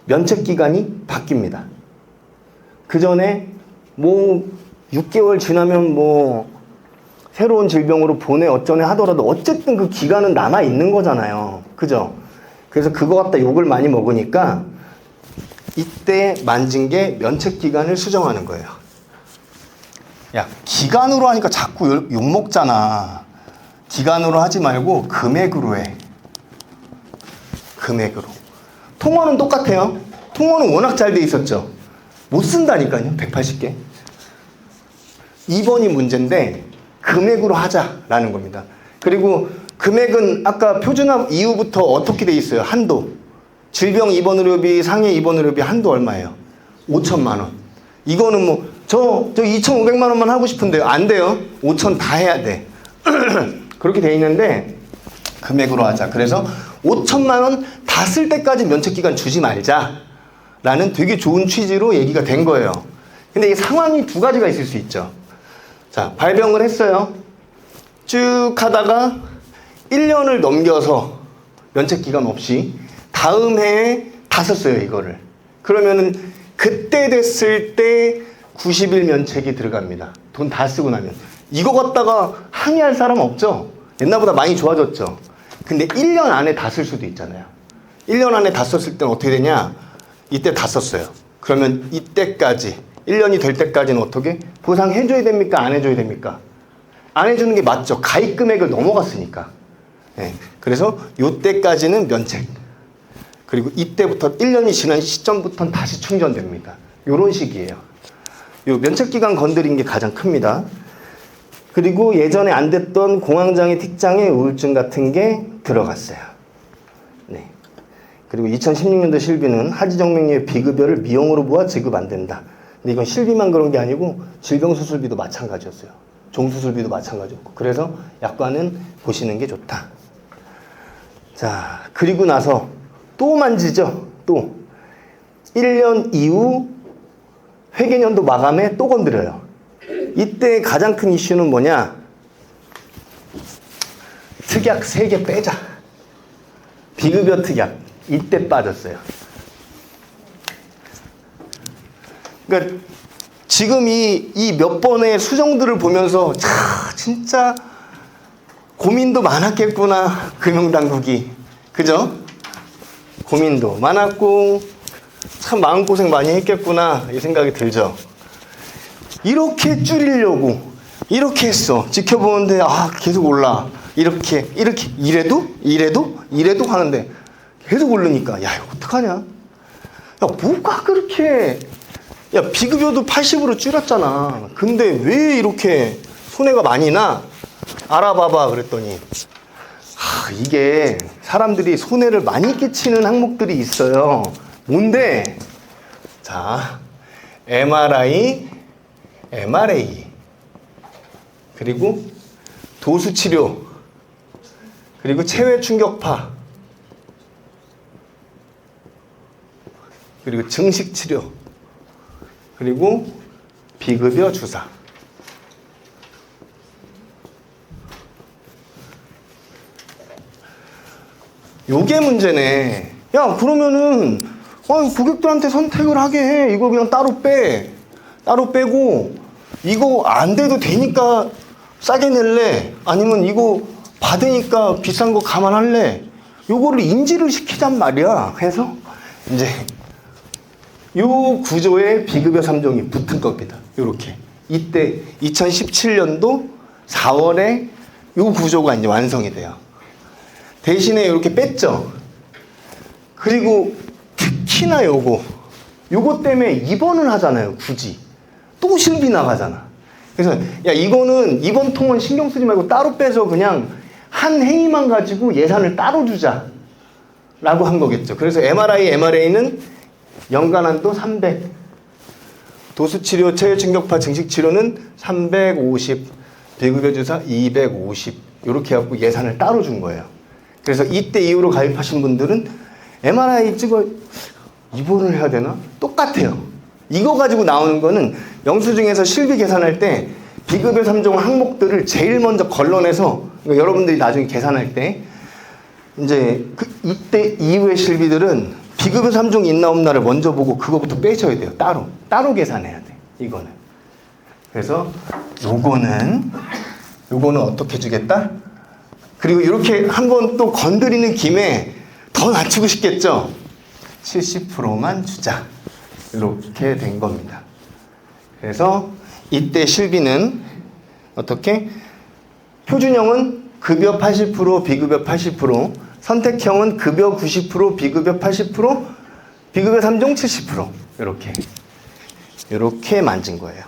면책기간이 바뀝니다. 그 전에 뭐 6개월 지나면 뭐 새로운 질병으로 보내 어쩌네 하더라도 어쨌든 그 기간은 남아있는 거잖아요. 그죠? 그래서 그거 갖다 욕을 많이 먹으니까 이때 만진 게 면책기간을 수정하는 거예요. 야, 기간으로 하니까 자꾸 욕 먹잖아. 기간으로 하지 말고 금액으로 해. 금액으로. 통원은 똑같아요. 통원은 워낙 잘 돼 있었죠. 못 쓴다니까요. 180개. 2번이 문제인데 금액으로 하자라는 겁니다. 그리고 금액은 아까 표준화 이후부터 어떻게 돼 있어요? 한도. 질병 입원 의료비, 상해 입원 의료비 한도 얼마예요? 5천만 원. 이거는 뭐 저 2,500만 원만 하고 싶은데요. 안 돼요. 5천 다 해야 돼. 그렇게 돼 있는데 금액으로 하자. 그래서 5천만 원 다 쓸 때까지 면책기간 주지 말자라는 되게 좋은 취지로 얘기가 된 거예요. 근데 이 상황이 두 가지가 있을 수 있죠. 자, 발병을 했어요. 쭉 하다가 1년을 넘겨서 면책기간 없이 다음 해에 다 썼어요, 이거를. 그러면은 그때 됐을 때 90일 면책이 들어갑니다. 돈 다 쓰고 나면. 이거 갖다가 항의할 사람 없죠? 옛날보다 많이 좋아졌죠? 근데 1년 안에 다 쓸 수도 있잖아요. 1년 안에 다 썼을 때는 어떻게 되냐? 이때 다 썼어요. 그러면 이때까지, 1년이 될 때까지는 어떻게? 보상해줘야 됩니까? 안 해줘야 됩니까? 안 해주는 게 맞죠. 가입 금액을 넘어갔으니까. 네. 그래서 이때까지는 면책. 그리고 이때부터 1년이 지난 시점부터는 다시 충전됩니다. 이런 식이에요. 요 면책기간 건드린 게 가장 큽니다. 그리고 예전에 안 됐던 공황장애, 틱장애, 우울증 같은 게 들어갔어요. 네. 그리고 2016년도 실비는 하지정맥류의 비급여를 미용으로 모아 지급 안 된다. 근데 이건 실비만 그런 게 아니고 질병수술비도 마찬가지였어요. 종수술비도 마찬가지였고. 그래서 약관은 보시는 게 좋다. 자, 그리고 나서 또 만지죠. 또 1년 이후 회계년도 마감에 또 건드려요. 이때 가장 큰 이슈는 뭐냐? 특약 3개 빼자. 비급여 특약 이때 빠졌어요. 그러니까 지금 이 몇 번의 수정들을 보면서 진짜 고민도 많았겠구나, 금융당국이. 그죠? 고민도 많았고 참 마음고생 많이 했겠구나 이 생각이 들죠. 이렇게 줄이려고 이렇게 했어. 지켜보는데 계속 올라. 이렇게 이래도 하는데 계속 오르니까 야, 이거 어떡하냐? 야, 뭐가 그렇게, 야, 비급여도 80으로 줄였잖아. 근데 왜 이렇게 손해가 많이 나? 알아봐봐 그랬더니 이게 사람들이 손해를 많이 끼치는 항목들이 있어요. 뭔데? 자, MRI, 그리고 도수치료, 그리고 체외 충격파, 그리고 증식치료, 그리고 비급여 주사. 요게 문제네. 야, 그러면은 고객들한테 선택을 하게 해. 이거 그냥 따로 빼. 따로 빼고 이거 안 돼도 되니까 싸게 낼래? 아니면 이거 받으니까 비싼 거 감안할래? 요거를 인지를 시키잔 말이야. 해서 이제 요 구조에 비급여 3종이 붙은 겁니다. 요렇게. 이때 2017년도 4월에 요 구조가 이제 완성이 돼요. 대신에 이렇게 뺐죠. 그리고 특히나 요거 때문에 입원을 하잖아요. 굳이. 또 실비 나가잖아. 그래서 야, 이거는 입원 통은 신경 쓰지 말고 따로 빼서 그냥 한 회의만 가지고 예산을 따로 주자 라고 한 거겠죠. 그래서 MRA는 연간 한도 300, 도수치료, 체외충격파, 증식치료는 350, 비급여 주사 250 이렇게 해갖고 예산을 따로 준 거예요. 그래서 이때 이후로 가입하신 분들은 MRI 찍어 입원을 해야 되나? 똑같아요. 이거 가지고 나오는 거는 영수증에서 실비 계산할 때 비급여 3종 항목들을 제일 먼저 걸러내서, 그러니까 여러분들이 나중에 계산할 때 이제 이때 이후의 실비들은 비급여 3종 있나 없나를 먼저 보고 그거부터 빼셔야 돼요. 따로 계산해야 돼. 이거는. 그래서 요거는 어떻게 주겠다? 그리고 이렇게 한번 또 건드리는 김에 더 낮추고 싶겠죠? 70%만 주자. 이렇게 된 겁니다. 그래서 이때 실비는 어떻게? 표준형은 급여 80%, 비급여 80%, 선택형은 급여 90%, 비급여 80%, 비급여 3종 70%. 이렇게. 이렇게 만진 거예요.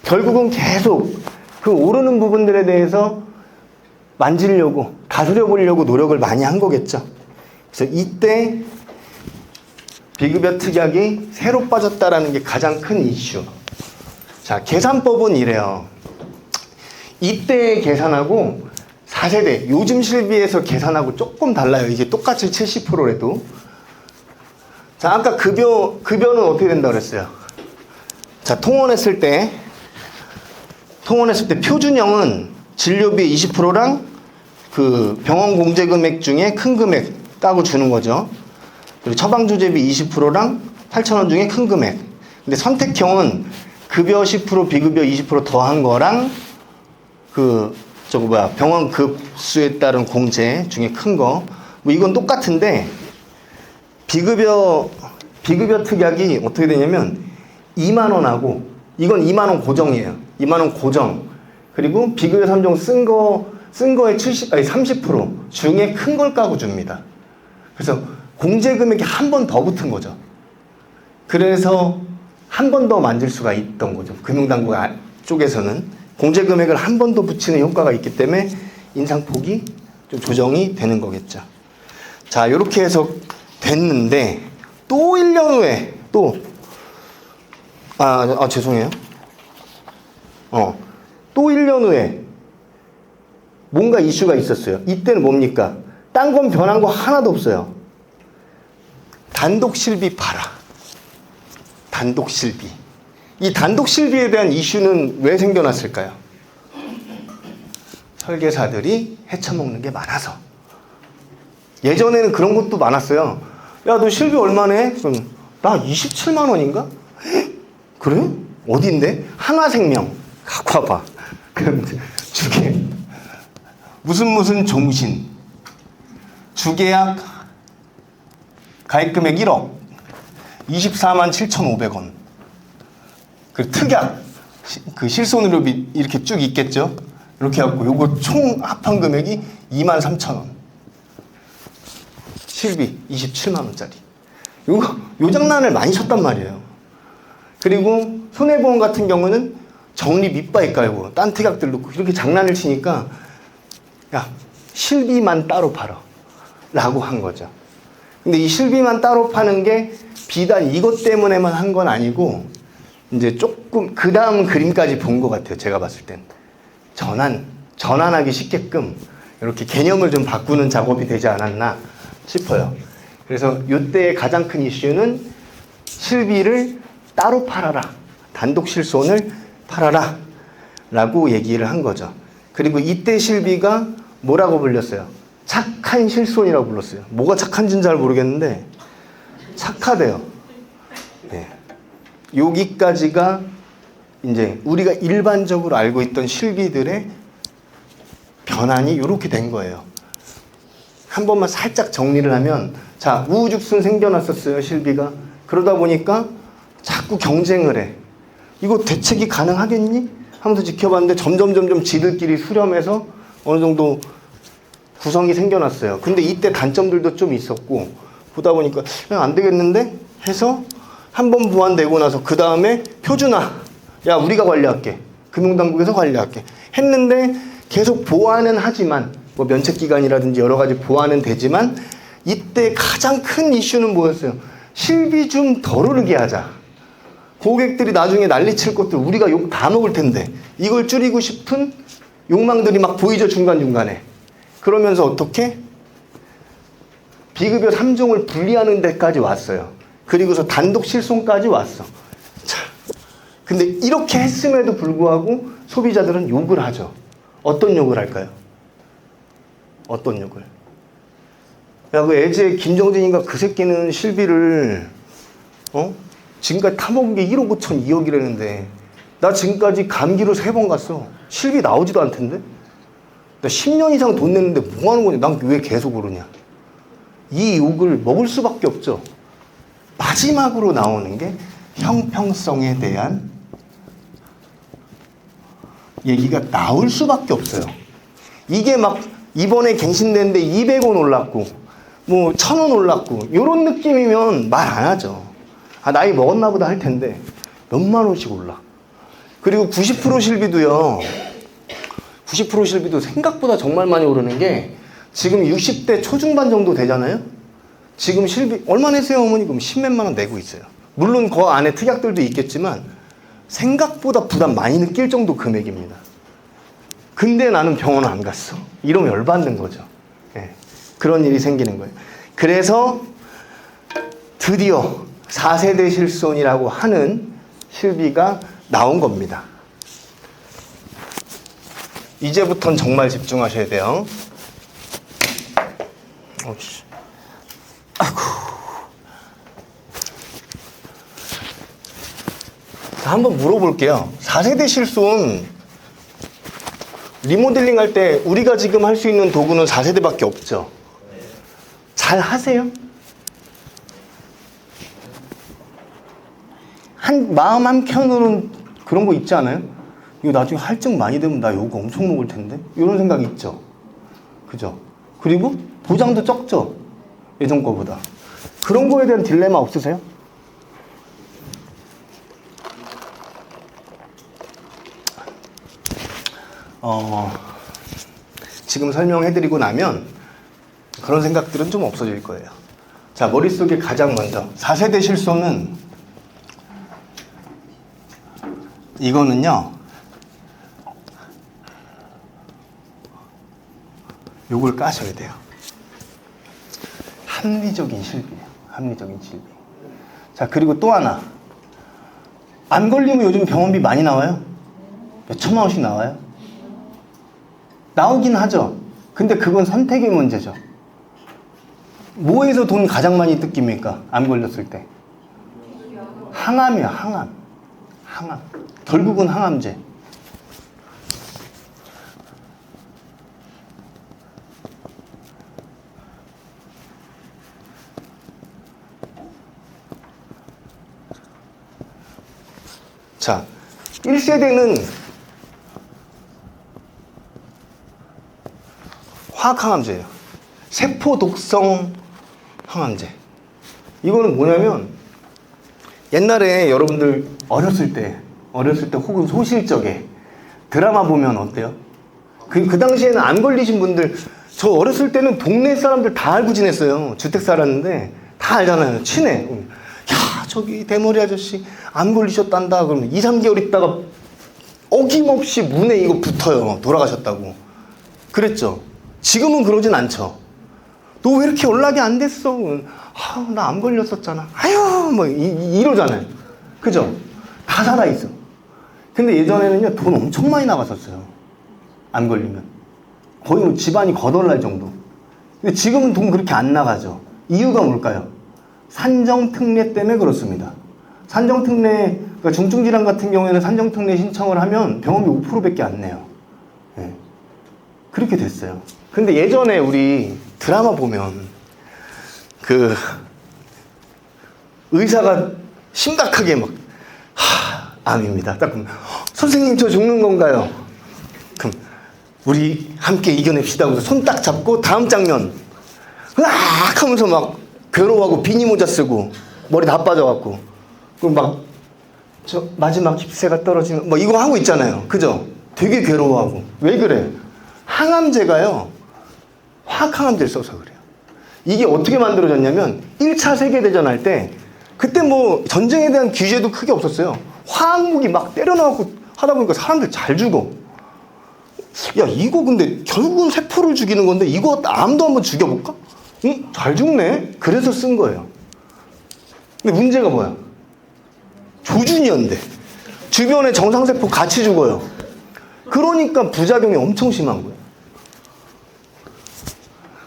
결국은 계속 그 오르는 부분들에 대해서 만지려고, 다스려 보려고 노력을 많이 한 거겠죠. 그래서 이때 비급여 특약이 새로 빠졌다라는 게 가장 큰 이슈. 자, 계산법은 이래요. 이때 계산하고 4세대, 요즘 실비에서 계산하고 조금 달라요. 이게 똑같이 70%라도. 자, 아까 급여는 어떻게 된다고 그랬어요? 자, 통원했을 때 표준형은 진료비 20%랑 그 병원 공제 금액 중에 큰 금액 따고 주는 거죠. 그리고 처방주제비 20%랑 8,000원 중에 큰 금액. 근데 선택형은 급여 10%, 비급여 20% 더한 거랑 병원 급수에 따른 공제 중에 큰 거. 뭐 이건 똑같은데 비급여 특약이 어떻게 되냐면 2만 원하고 이건 2만 원 고정이에요. 2만 원 고정. 그리고 비급여 3종 쓴 거의 30% 중에 큰 걸 까고 줍니다. 그래서 공제 금액이 한 번 더 붙은 거죠. 그래서 한 번 더 만질 수가 있던 거죠. 금융당국 쪽에서는 공제 금액을 한 번 더 붙이는 효과가 있기 때문에 인상폭이 좀 조정이 되는 거겠죠. 자, 이렇게 해서 됐는데 또 1년 후에 죄송해요. 또 1년 후에 뭔가 이슈가 있었어요. 이때는 뭡니까? 딴 건 변한 거 하나도 없어요. 단독 실비 봐라. 단독 실비. 이 단독 실비에 대한 이슈는 왜 생겨났을까요? 설계사들이 헤쳐먹는 게 많아서. 예전에는 그런 것도 많았어요. 야, 너 실비 얼마네? 그럼 나 27만 원인가? 그래? 어딘데? 한화생명. 갖고 와봐. 그럼 주계. 무슨 종신. 주계약 가입금액 1억. 24만 7,500원. 그 특약. 그 실손의료 이렇게 쭉 있겠죠? 이렇게 해갖고 요거 총 합한 금액이 2만 3,000원. 실비 27만 원짜리. 요 장난을 많이 쳤단 말이에요. 그리고 손해보험 같은 경우는 적립 이빠이 깔고 딴 특약들 넣고 이렇게 장난을 치니까 야, 실비만 따로 팔아 라고 한 거죠. 근데 이 실비만 따로 파는 게 비단 이것 때문에만 한 건 아니고 이제 조금 그 다음 그림까지 본 것 같아요. 제가 봤을 땐 전환하기 쉽게끔 이렇게 개념을 좀 바꾸는 작업이 되지 않았나 싶어요. 그래서 이때의 가장 큰 이슈는 실비를 따로 팔아라. 단독 실손을 팔아라. 라고 얘기를 한 거죠. 그리고 이때 실비가 뭐라고 불렸어요? 착한 실손이라고 불렀어요. 뭐가 착한지는 잘 모르겠는데 착하대요. 네. 여기까지가 이제 우리가 일반적으로 알고 있던 실비들의 변환이 이렇게 된 거예요. 한 번만 살짝 정리를 하면, 자, 우후죽순 생겨났었어요, 실비가. 그러다 보니까 자꾸 경쟁을 해. 이거 대책이 가능하겠니? 하면서 지켜봤는데 점점 지들끼리 수렴해서 어느 정도 구성이 생겨났어요. 근데 이때 단점들도 좀 있었고, 보다 보니까 안 되겠는데? 해서 한 번 보완되고 나서 그 다음에 표준화. 야, 우리가 관리할게. 금융당국에서 관리할게. 했는데 계속 보완은 하지만 뭐 면책기간이라든지 여러 가지 보완은 되지만 이때 가장 큰 이슈는 뭐였어요? 실비 좀 덜 오르게 하자. 고객들이 나중에 난리칠 것들 우리가 욕 다 먹을 텐데 이걸 줄이고 싶은 욕망들이 막 보이죠, 중간중간에. 그러면서 어떻게? 비급여 3종을 분리하는 데까지 왔어요. 그리고서 단독 실손까지 왔어. 자, 근데 이렇게 했음에도 불구하고 소비자들은 욕을 하죠. 어떤 욕을 할까요? 어떤 욕을? 야, 그 애제 김정진인가 그 새끼는 실비를 지금까지 타먹은 게 1억 5천 2억이라는데 나 지금까지 감기로 3번 갔어. 실비 나오지도 않던데? 나 10년 이상 돈 냈는데 뭐 하는 거냐? 난 왜 계속 오르냐? 이 욕을 먹을 수밖에 없죠. 마지막으로 나오는 게 형평성에 대한 얘기가 나올 수밖에 없어요. 이게 막 이번에 갱신됐는데 200원 올랐고 뭐 1000원 올랐고 이런 느낌이면 말 안 하죠. 아, 나이 먹었나 보다 할 텐데 몇만 원씩 올라. 그리고 90% 실비도요. 90% 실비도 생각보다 정말 많이 오르는 게 지금 60대 초중반 정도 되잖아요. 지금 실비 얼마 내세요 어머니? 그럼 10몇만 원 내고 있어요. 물론 그 안에 특약들도 있겠지만 생각보다 부담 많이 느낄 정도 금액입니다. 근데 나는 병원 안 갔어. 이러면 열받는 거죠. 예, 그런 일이 생기는 거예요. 그래서 드디어 4세대 실손이라고 하는 실비가 나온 겁니다. 이제부턴 정말 집중하셔야 돼요. 아이고. 자, 한번 물어볼게요. 4세대 실손 리모델링 할 때 우리가 지금 할 수 있는 도구는 4세대밖에 없죠. 잘 하세요? 마음 한켠으로는 그런 거 있지 않아요? 이거 나중에 할증 많이 되면 나 요거 엄청 먹을 텐데? 이런 생각이 있죠. 그죠? 그리고 보장도 적죠? 예전 거보다. 그런 거에 대한 딜레마 없으세요? 지금 설명해드리고 나면 그런 생각들은 좀 없어질 거예요. 자, 머릿속에 가장 먼저 4세대 실손은 이거는요, 요걸 까셔야 돼요. 합리적인 실비예요. 합리적인 실비. 자, 그리고 또 하나. 안 걸리면 요즘 병원비 많이 나와요? 몇 천만 원씩 나와요? 나오긴 하죠. 근데 그건 선택의 문제죠. 뭐에서 돈 가장 많이 뜯깁니까? 안 걸렸을 때. 항암이야, 항암. 항암. 결국은 항암제. 자, 1세대는 화학항암제예요. 세포독성 항암제. 이거는 뭐냐면 옛날에 여러분들 어렸을 때 혹은 소실 적에 드라마 보면 어때요? 그 당시에는 안 걸리신 분들, 저 어렸을 때는 동네 사람들 다 알고 지냈어요. 주택 살았는데 다 알잖아요. 친해. 야, 저기 대머리 아저씨 안 걸리셨단다. 그러면 2, 3개월 있다가 어김없이 문에 이거 붙어요. 돌아가셨다고. 그랬죠. 지금은 그러진 않죠. 너 왜 이렇게 연락이 안 됐어? 나 안 걸렸었잖아. 아유, 뭐 이러잖아요. 그죠? 다 살아있어. 근데 예전에는요, 돈 엄청 많이 나갔었어요. 안 걸리면. 거의 뭐 집안이 거덜날 정도. 근데 지금은 돈 그렇게 안 나가죠. 이유가 뭘까요? 산정특례 때문에 그렇습니다. 산정특례, 그러니까 중증질환 같은 경우에는 산정특례 신청을 하면 병원비 5%밖에 안 내요. 네. 그렇게 됐어요. 근데 예전에 우리 드라마 보면 그 의사가 심각하게 막 암입니다. 딱 그러면 선생님 저 죽는 건가요? 그럼 우리 함께 이겨냅시다 하고서 손 딱 잡고 다음 장면 으악 하면서 막 괴로워하고 비니 모자 쓰고 머리 다 빠져갖고 그럼 막 저 마지막 깁스가 떨어지면 뭐 이거 하고 있잖아요. 그죠? 되게 괴로워하고. 왜 그래? 항암제가요, 화학항암제를 써서 그래요. 이게 어떻게 만들어졌냐면 1차 세계대전 할 때 그때 뭐 전쟁에 대한 규제도 크게 없었어요. 화학무기 막 때려넣고 하다 보니까 사람들 잘 죽어. 야, 이거 근데 결국은 세포를 죽이는 건데 이거 암도 한번 죽여볼까? 응? 잘 죽네. 그래서 쓴 거예요. 근데 문제가 뭐야? 조준이었는데 주변에 정상세포 같이 죽어요. 그러니까 부작용이 엄청 심한 거예요.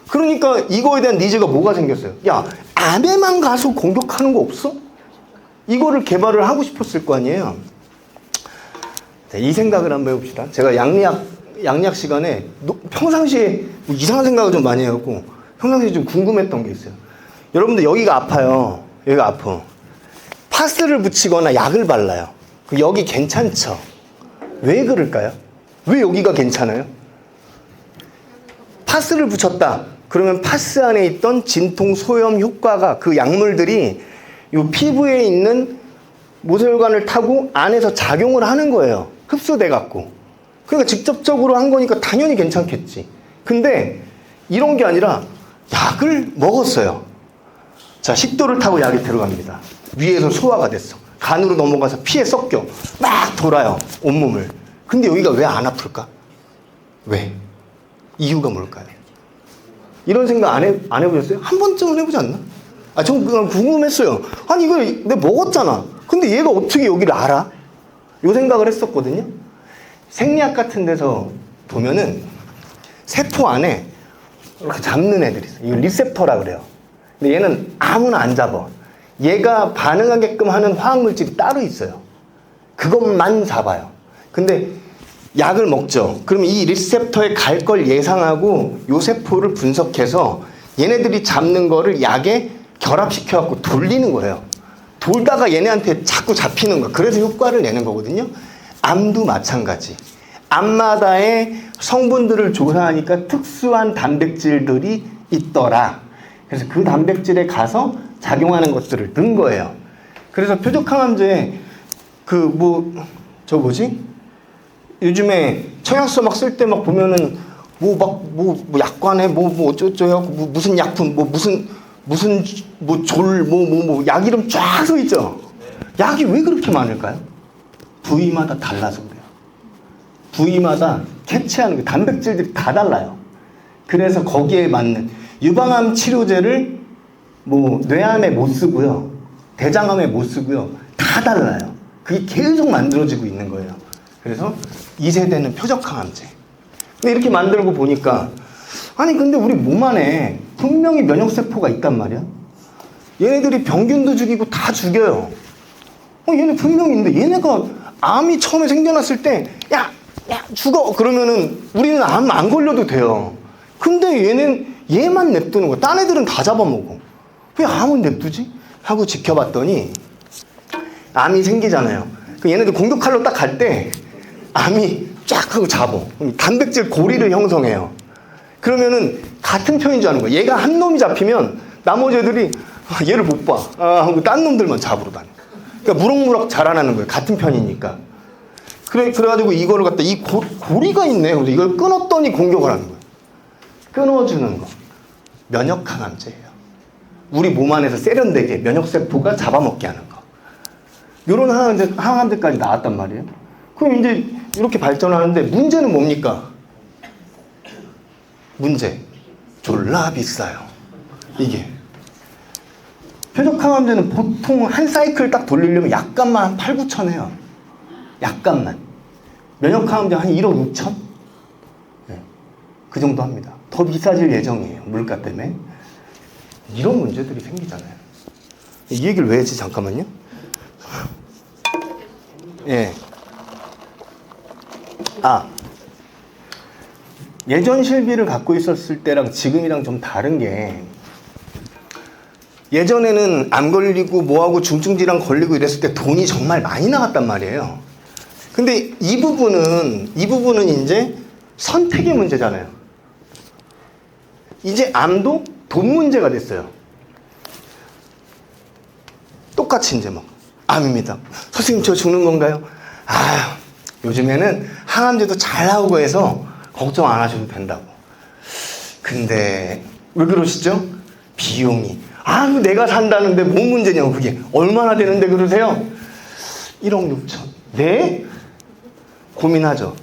그러니까 이거에 대한 니즈가 뭐가 생겼어요? 야, 암에만 가서 공격하는 거 없어? 이거를 개발을 하고 싶었을 거 아니에요. 자, 이 생각을 한번 해봅시다. 제가 양리학 시간에 평상시에 뭐 이상한 생각을 좀 많이 해갖고 평상시에 좀 궁금했던 게 있어요. 여러분들 여기가 아파요. 여기가 아파. 파스를 붙이거나 약을 발라요. 여기 괜찮죠? 왜 그럴까요? 왜 여기가 괜찮아요? 파스를 붙였다. 그러면 파스 안에 있던 진통 소염 효과가 그 약물들이 이 피부에 있는 모세혈관을 타고 안에서 작용을 하는 거예요. 흡수돼 갖고. 그러니까 직접적으로 한 거니까 당연히 괜찮겠지. 근데 이런 게 아니라 약을 먹었어요. 자, 식도를 타고 약이 들어갑니다. 위에서 소화가 됐어. 간으로 넘어가서 피에 섞여. 막 돌아요, 온몸을. 근데 여기가 왜 안 아플까? 왜? 이유가 뭘까요? 이런 생각 안 해보셨어요? 한 번쯤은 해보지 않나? 아, 전 그냥 궁금했어요. 아니, 이거 내가 먹었잖아. 근데 얘가 어떻게 여기를 알아? 요 생각을 했었거든요. 생리학 같은 데서 보면은 세포 안에 이렇게 잡는 애들이 있어요. 이거 리셉터라 그래요. 근데 얘는 아무나 안 잡아. 얘가 반응하게끔 하는 화학물질이 따로 있어요. 그것만 잡아요. 근데 약을 먹죠. 그럼 이 리셉터에 갈 걸 예상하고 요 세포를 분석해서 얘네들이 잡는 거를 약에 결합시켜갖고 돌리는 거예요. 돌다가 얘네한테 자꾸 잡히는 거야. 그래서 효과를 내는 거거든요. 암도 마찬가지. 암마다의 성분들을 조사하니까 특수한 단백질들이 있더라. 그래서 그 단백질에 가서 작용하는 것들을 넣은 거예요. 그래서 표적항암제 요즘에 청약서 막 쓸 때 막 보면은 약관에 어쩌고 해갖고 무슨 약품 약 이름 쫙 써 있죠. 약이 왜 그렇게 많을까요? 부위마다 달라서 그래요. 부위마다 캐치하는 게 단백질들이 다 달라요. 그래서 거기에 맞는 유방암 치료제를 뇌암에 못 쓰고요, 대장암에 못 쓰고요, 다 달라요. 그게 계속 만들어지고 있는 거예요. 그래서 2세대는 표적항암제. 근데 이렇게 만들고 보니까 아니 근데 우리 몸 안에 분명히 면역세포가 있단 말이야. 얘네들이 병균도 죽이고 다 죽여요. 얘네 분명히 있는데 얘네가 암이 처음에 생겨났을 때 야 죽어 그러면은 우리는 암 안 걸려도 돼요. 근데 얘만 냅두는 거야. 딴 애들은 다 잡아먹어. 왜 암은 냅두지? 하고 지켜봤더니 암이 생기잖아요. 그 얘네들 공격하러 딱 갈 때 암이 쫙 하고 잡어. 단백질 고리를 형성해요. 그러면은 같은 편인 줄 아는 거야. 얘가 한 놈이 잡히면 나머지 애들이 얘를 못 봐. 하고 딴 놈들만 잡으러 다녀. 그러니까 무럭무럭 자라나는 거예요. 같은 편이니까. 그래가지고 이거를 갖다 이 고리가 있네. 그래서 이걸 끊었더니 공격을 하는 거예요. 끊어주는 거. 면역항암제예요. 우리 몸 안에서 세련되게 면역세포가 잡아먹게 하는 거. 요런 항암제까지 나왔단 말이에요. 그럼 이제 이렇게 발전하는데 문제는 뭡니까? 문제. 졸라 비싸요. 이게. 표적항암제는 보통 한 사이클 딱 돌리려면 약값만 한 8, 9천 해요. 약값만. 면역항암제 한 1억 6천? 네. 그 정도 합니다. 더 비싸질 예정이에요. 물가 때문에. 이런 문제들이 생기잖아요. 이 얘기를 왜 했지? 잠깐만요. 예. 예전 실비를 갖고 있었을 때랑 지금이랑 좀 다른 게 예전에는 암 걸리고 뭐하고 중증질환 걸리고 이랬을 때 돈이 정말 많이 나갔단 말이에요. 근데 이 부분은 이제 선택의 문제잖아요. 이제 암도 돈 문제가 됐어요. 똑같이 이제 암입니다. 선생님 저 죽는 건가요? 요즘에는 항암제도 잘 나오고 해서 걱정 안 하셔도 된다고. 근데 왜 그러시죠? 비용이. 내가 산다는데 뭔 문제냐고. 그게 얼마나 되는데 그러세요? 1억 6천. 네? 고민하죠.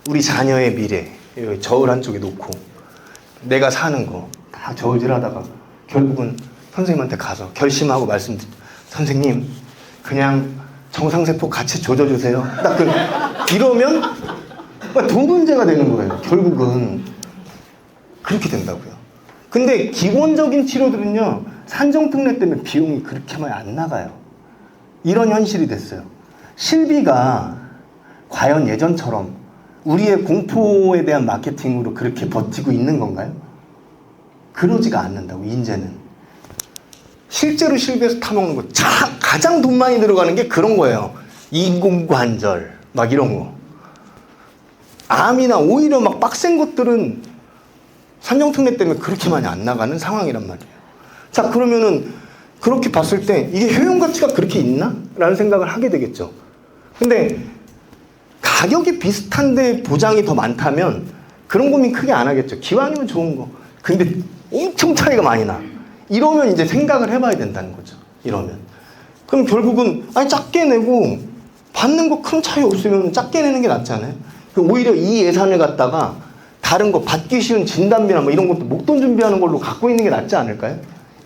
우리 자녀의 미래 여기 저울 한쪽에 놓고 내가 사는 거 다 저울질하다가 결국은 선생님한테 가서 결심하고 선생님 그냥 정상세포 같이 조져주세요. 딱 이러면 돈 문제가 되는 거예요. 결국은 그렇게 된다고요. 근데 기본적인 치료들은요, 산정특례 때문에 비용이 그렇게 많이 안 나가요. 이런 현실이 됐어요. 실비가 과연 예전처럼 우리의 공포에 대한 마케팅으로 그렇게 버티고 있는 건가요? 그러지가 않는다고, 이제는. 실제로 실비에서 타먹는 거 가장 돈 많이 들어가는 게 그런 거예요. 인공관절 막 이런 거. 암이나 오히려 막 빡센 것들은 산정특례 때문에 그렇게 많이 안 나가는 상황이란 말이에요. 자, 그러면은 그렇게 봤을 때 이게 효용 가치가 그렇게 있나? 라는 생각을 하게 되겠죠. 근데 가격이 비슷한데 보장이 더 많다면 그런 고민 크게 안 하겠죠. 기왕이면 좋은 거. 근데 엄청 차이가 많이 나. 이러면 이제 생각을 해봐야 된다는 거죠. 이러면. 그럼 결국은 아니 작게 내고 받는 거 큰 차이 없으면 작게 내는 게 낫잖아요. 오히려 이 예산을 갖다가 다른 거 받기 쉬운 진단비나 뭐 이런 것도 목돈 준비하는 걸로 갖고 있는 게 낫지 않을까요?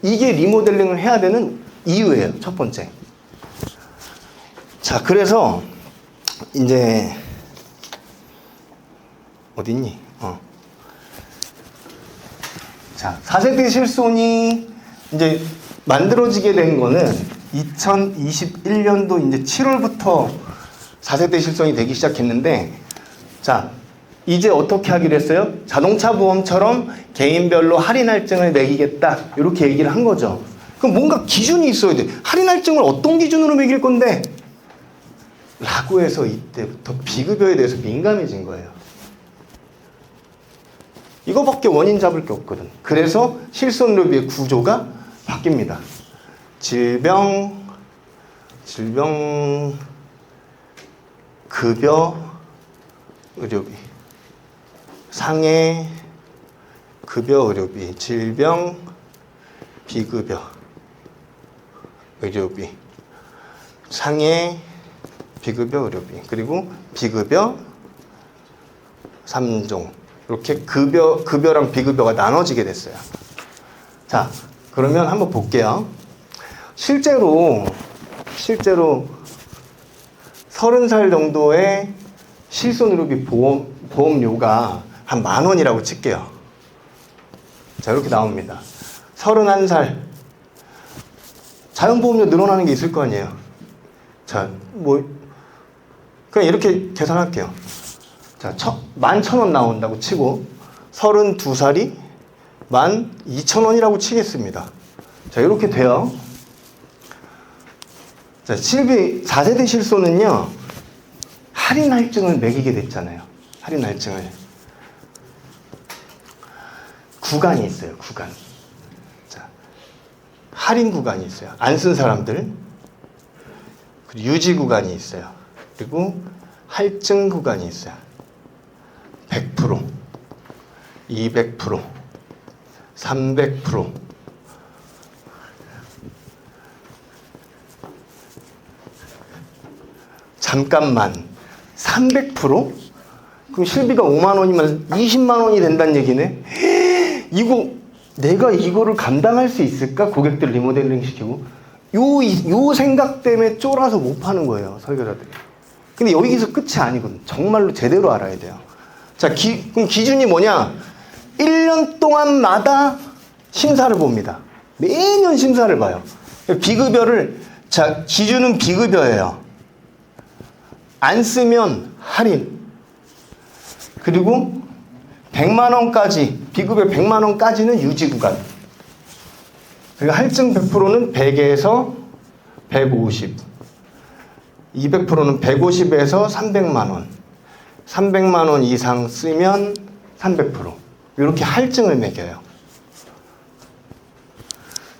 이게 리모델링을 해야 되는 이유예요. 첫 번째. 자, 그래서 이제 어딨니? 자, 4세대 실손이 이제 만들어지게 된 거는 2021년도 이제 7월부터 4세대 실손이 되기 시작했는데, 자, 이제 어떻게 하기로 했어요? 자동차 보험처럼 개인별로 할인 할증을 매기겠다. 이렇게 얘기를 한 거죠. 그럼 뭔가 기준이 있어야 돼. 할인 할증을 어떤 기준으로 매길 건데? 라고 해서 이때부터 비급여에 대해서 민감해진 거예요. 이거밖에 원인 잡을 게 없거든. 그래서 실손료비의 구조가 바뀝니다. 질병, 급여, 의료비. 상해, 급여, 의료비. 질병, 비급여, 의료비. 상해, 비급여, 의료비. 그리고 비급여 3종. 이렇게 급여랑 비급여가 나눠지게 됐어요. 자, 그러면 한번 볼게요. 실제로 30살 정도의 실손의료비 보험료가 한 10,000원이라고 칠게요. 자, 이렇게 나옵니다. 31살. 자연보험료 늘어나는 게 있을 거 아니에요. 자, 그냥 이렇게 계산할게요. 자, 11,000원 나온다고 치고 32살이 12,000원이라고 치겠습니다. 자, 이렇게 돼요. 자, 4세대 실손은요, 할인 할증을 매기게 됐잖아요. 할인 할증을. 구간이 있어요, 구간. 자, 할인 구간이 있어요. 안 쓴 사람들. 그리고 유지 구간이 있어요. 그리고 할증 구간이 있어요. 100%, 200%, 300%. 잠깐만, 300%? 그럼 실비가 5만 원이면 20만 원이 된다는 얘기네? 이거, 내가 이거를 감당할 수 있을까? 고객들 리모델링 시키고. 요 생각 때문에 쫄아서 못 파는 거예요, 설계자들이. 근데 여기서 끝이 아니거든. 정말로 제대로 알아야 돼요. 자, 그럼 기준이 뭐냐? 1년 동안마다 심사를 봅니다. 매년 심사를 봐요. 비급여를, 자, 기준은 비급여예요. 안 쓰면 할인. 그리고 100만 원까지, 비급여 100만 원까지는 유지 구간. 그리고 할증 100%는 100에서 150. 200%는 150에서 300만 원. 300만 원 이상 쓰면 300%. 이렇게 할증을 매겨요.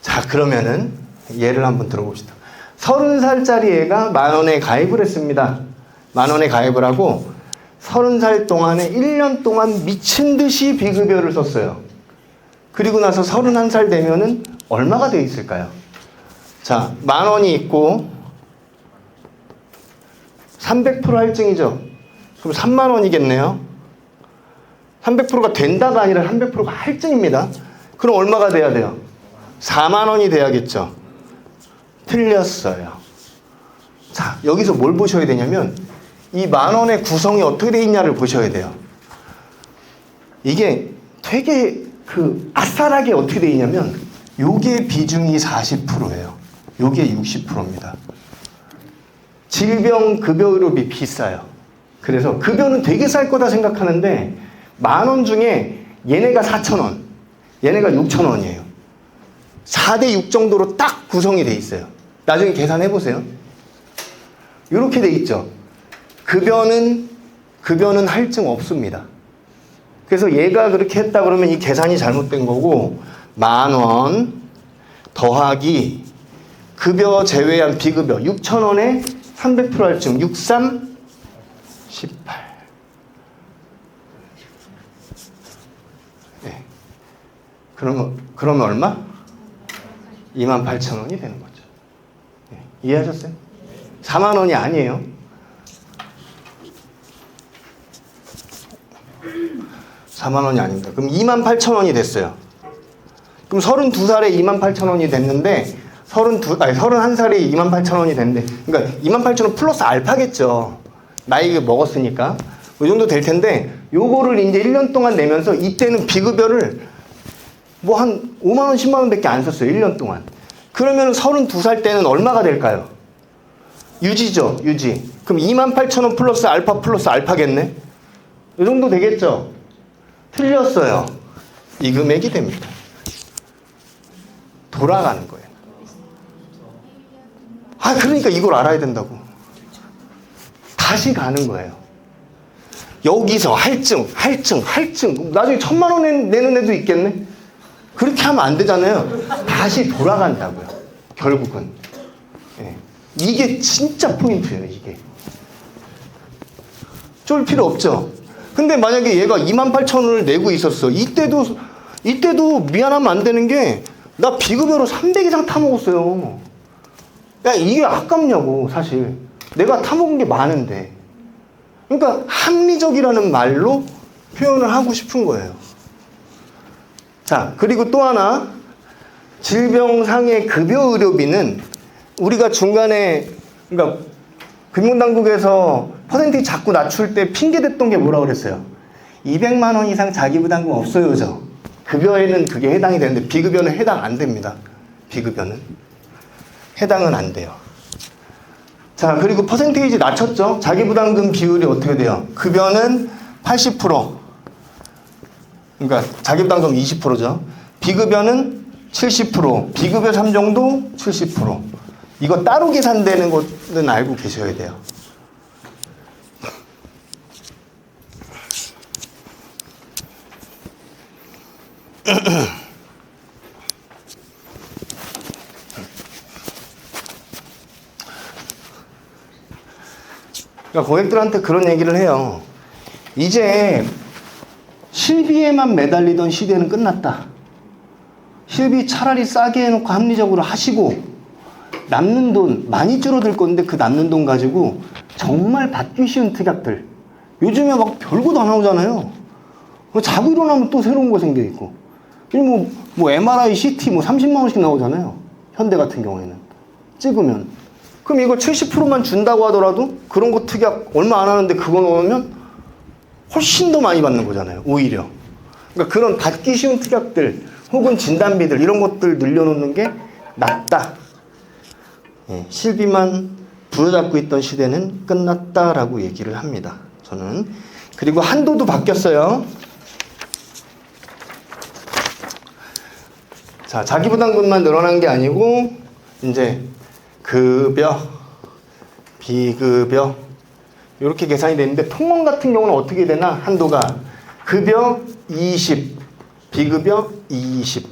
자, 그러면은 예를 한번 들어봅시다. 30살짜리 애가 10,000원에 가입을 했습니다. 10,000원에 가입을 하고 30살 동안에 1년 동안 미친 듯이 비급여를 썼어요. 그리고 나서 31살 되면은 얼마가 되어 있을까요? 자, 10,000원이 있고 300% 할증이죠. 그럼 3만 원이겠네요. 300%가 된다가 아니라 300%가 할증입니다. 그럼 얼마가 돼야 돼요? 4만 원이 돼야겠죠. 틀렸어요. 자, 여기서 뭘 보셔야 되냐면 이 10,000원의 구성이 어떻게 돼 있냐를 보셔야 돼요. 이게 되게 아싸라게 어떻게 돼 있냐면 요게 비중이 40%예요. 요게 60%입니다. 질병, 급여, 의료비 비싸요. 그래서 급여는 되게 쌀 거다 생각하는데 10,000원 중에 얘네가 4,000원, 얘네가 6,000원이에요. 4대 6 정도로 딱 구성이 돼 있어요. 나중에 계산해 보세요. 이렇게 돼 있죠. 급여는 할증 없습니다. 그래서 얘가 그렇게 했다 그러면 이 계산이 잘못된 거고 10,000원 더하기 급여 제외한 비급여 6,000원에 300% 할증 63, 18. 네. 그러면 얼마? 28,000원이 되는 거죠. 네. 이해하셨어요? 4만 원이 아니에요. 4만 원이 아닙니다. 그럼 28,000원이 됐어요. 그럼 32살에 28,000원이 됐는데 31살에 28,000원이 됐는데 그러니까 28,000원 플러스 알파겠죠. 나이 먹었으니까. 이 정도 될 텐데 요거를 이제 1년 동안 내면서 이때는 비급여를 뭐 한 5만 원, 10만 원밖에 안 썼어요. 1년 동안. 그러면 32살 때는 얼마가 될까요? 유지죠. 유지. 그럼 28,000원 플러스 알파겠네. 이 정도 되겠죠. 틀렸어요. 이 금액이 됩니다. 돌아가는 거예요. 아, 그러니까 이걸 알아야 된다고. 다시 가는 거예요. 여기서 할증. 나중에 1,000만 원 내는 애도 있겠네? 그렇게 하면 안 되잖아요. 다시 돌아간다고요. 결국은. 예. 이게 진짜 포인트예요, 이게. 쫄 필요 없죠. 근데 만약에 얘가 28,000원을 내고 있었어. 이때도 미안하면 안 되는 게, 나 비급여로 300 이상 타먹었어요. 야, 이게 아깝냐고, 사실. 내가 타먹은 게 많은데. 그러니까 합리적이라는 말로 표현을 하고 싶은 거예요. 자, 그리고 또 하나. 질병상해 급여 의료비는 우리가 중간에, 그러니까 금융당국에서 퍼센테이지 자꾸 낮출 때 핑계댔던 게 뭐라고 그랬어요? 200만 원 이상 자기부담금 없어요, 저. 급여에는 그게 해당이 되는데 비급여는 해당 안 됩니다. 비급여는. 해당은 안 돼요. 자, 그리고 퍼센테이지 낮췄죠? 자기부담금 비율이 어떻게 돼요? 급여는 80%. 그러니까 자기부담금 20%죠. 비급여는 70%. 비급여 3종도 70%. 이거 따로 계산되는 것은 알고 계셔야 돼요. 그러니까 고객들한테 그런 얘기를 해요. 이제 실비에만 매달리던 시대는 끝났다. 실비 차라리 싸게 해놓고 합리적으로 하시고 남는 돈 많이 줄어들 건데 그 남는 돈 가지고 정말 받기 쉬운 특약들. 요즘에 막 별거 다 나오잖아요. 자고 일어나면 또 새로운 거 생겨 있고. 그리고 뭐 MRI, CT 뭐 30만 원씩 나오잖아요. 현대 같은 경우에는 찍으면. 그럼 이거 70%만 준다고 하더라도 그런 거 특약 얼마 안 하는데 그거 넣으면 훨씬 더 많이 받는 거잖아요. 오히려. 그러니까 그런 받기 쉬운 특약들 혹은 진단비들 이런 것들 늘려놓는 게 낫다. 예, 실비만 부여잡고 있던 시대는 끝났다라고 얘기를 합니다. 저는. 그리고 한도도 바뀌었어요. 자, 자기부담금만 늘어난 게 아니고 이제 급여, 비급여 이렇게 계산이 되는데 통원 같은 경우는 어떻게 되나? 한도가 급여 20, 비급여 20.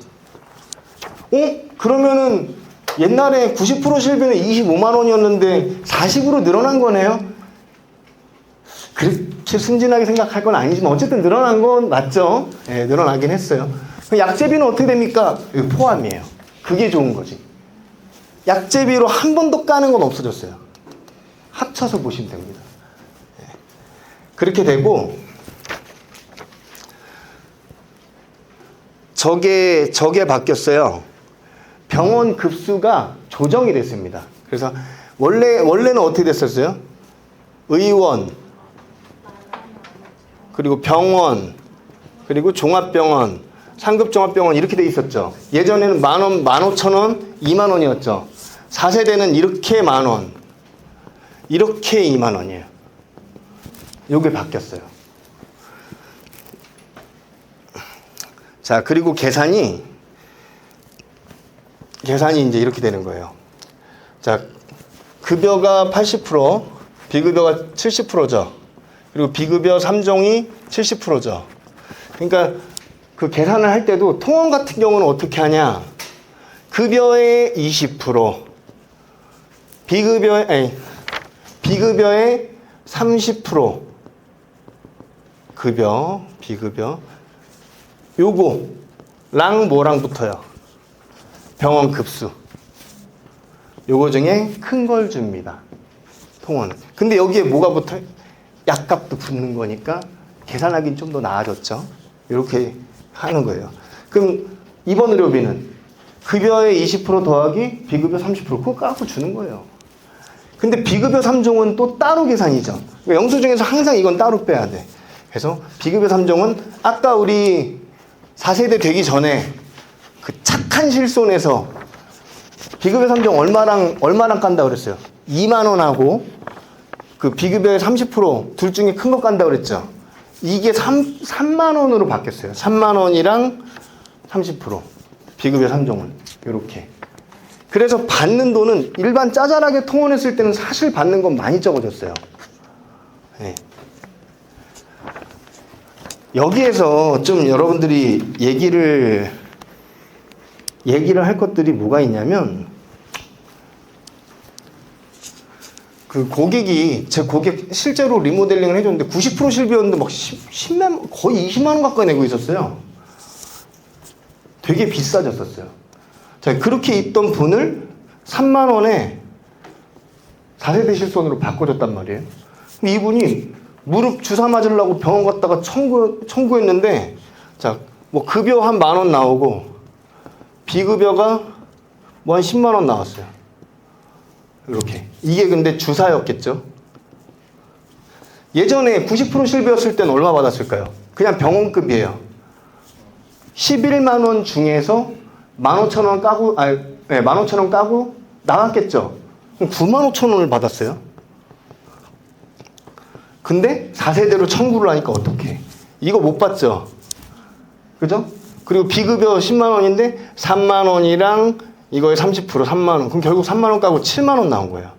그러면은 옛날에 90% 실비는 25만 원이었는데 40으로 늘어난 거네요. 그렇게 순진하게 생각할 건 아니지만 어쨌든 늘어난 건 맞죠? 네, 늘어나긴 했어요. 약제비는 어떻게 됩니까? 이거 포함이에요. 그게 좋은 거지. 약제비로 한 번 더 까는 건 없어졌어요. 합쳐서 보시면 됩니다. 네. 그렇게 되고 저게 바뀌었어요. 병원 급수가 조정이 됐습니다. 그래서 원래는 어떻게 됐었어요? 의원, 그리고 병원, 그리고 종합병원, 상급종합병원 이렇게 돼 있었죠. 예전에는 10,000원, 15,000원, 2만 원이었죠. 4세대는 이렇게 10,000원, 이렇게 2만 원이에요. 요게 바뀌었어요. 자, 그리고 계산이 이제 이렇게 되는 거예요. 자, 급여가 80%, 비급여가 70%죠. 그리고 비급여 3종이 70%죠. 그러니까 그 계산을 할 때도 통원 같은 경우는 어떻게 하냐? 급여의 20%, 비급여의 30% 급여, 비급여 요거랑 뭐랑 붙어요? 병원 급수. 요거 중에 큰 걸 줍니다. 통원은. 근데 여기에 뭐가 붙어요? 약값도 붙는 거니까 계산하기는 좀 더 나아졌죠. 이렇게 하는 거예요. 그럼 이번 의료비는 급여의 20% 더하기 비급여 30% 그거 까고 주는 거예요. 근데 비급여 3종은 또 따로 계산이죠. 그러니까 영수증에서 항상 이건 따로 빼야 돼. 그래서 비급여 3종은 아까 우리 4세대 되기 전에 그 착한 실손에서 비급여 3종 얼마랑 깐다 그랬어요? 2만 원하고 그 비급여의 30% 중에 큰 거 깐다 그랬죠? 이게 3만 원으로 바뀌었어요. 3만 원이랑 30% 비급여 3종은 이렇게. 그래서 받는 돈은 일반 짜잘하게 통원했을 때는 사실 받는 건 많이 적어졌어요. 네. 여기에서 좀 여러분들이 얘기를 할 것들이 뭐가 있냐면 그 고객이 제 고객 실제로 리모델링을 해줬는데 90% 실비였는데 막 10만 거의 20만 원 가까이 내고 있었어요. 되게 비싸졌었어요. 자, 그렇게 있던 분을 3만 원에 4세대 실손으로 바꿔줬단 말이에요. 이분이 무릎 주사 맞으려고 병원 갔다가 청구했는데, 자, 뭐 급여 한 10,000원 나오고, 비급여가 뭐 한 10만 원 나왔어요. 이렇게. 이게 근데 주사였겠죠? 예전에 90% 실비였을 때는 얼마 받았을까요? 그냥 병원급이에요. 11만 원 중에서 15,000원 까고, 15,000원 까고 나갔겠죠? 그럼 95,000원을 받았어요. 근데 4세대로 청구를 하니까 어떡해? 이거 못 받죠? 그죠? 그리고 비급여 10만 원인데 3만 원이랑 이거에 30% 3만 원. 그럼 결국 3만 원 까고 7만 원 나온 거예요.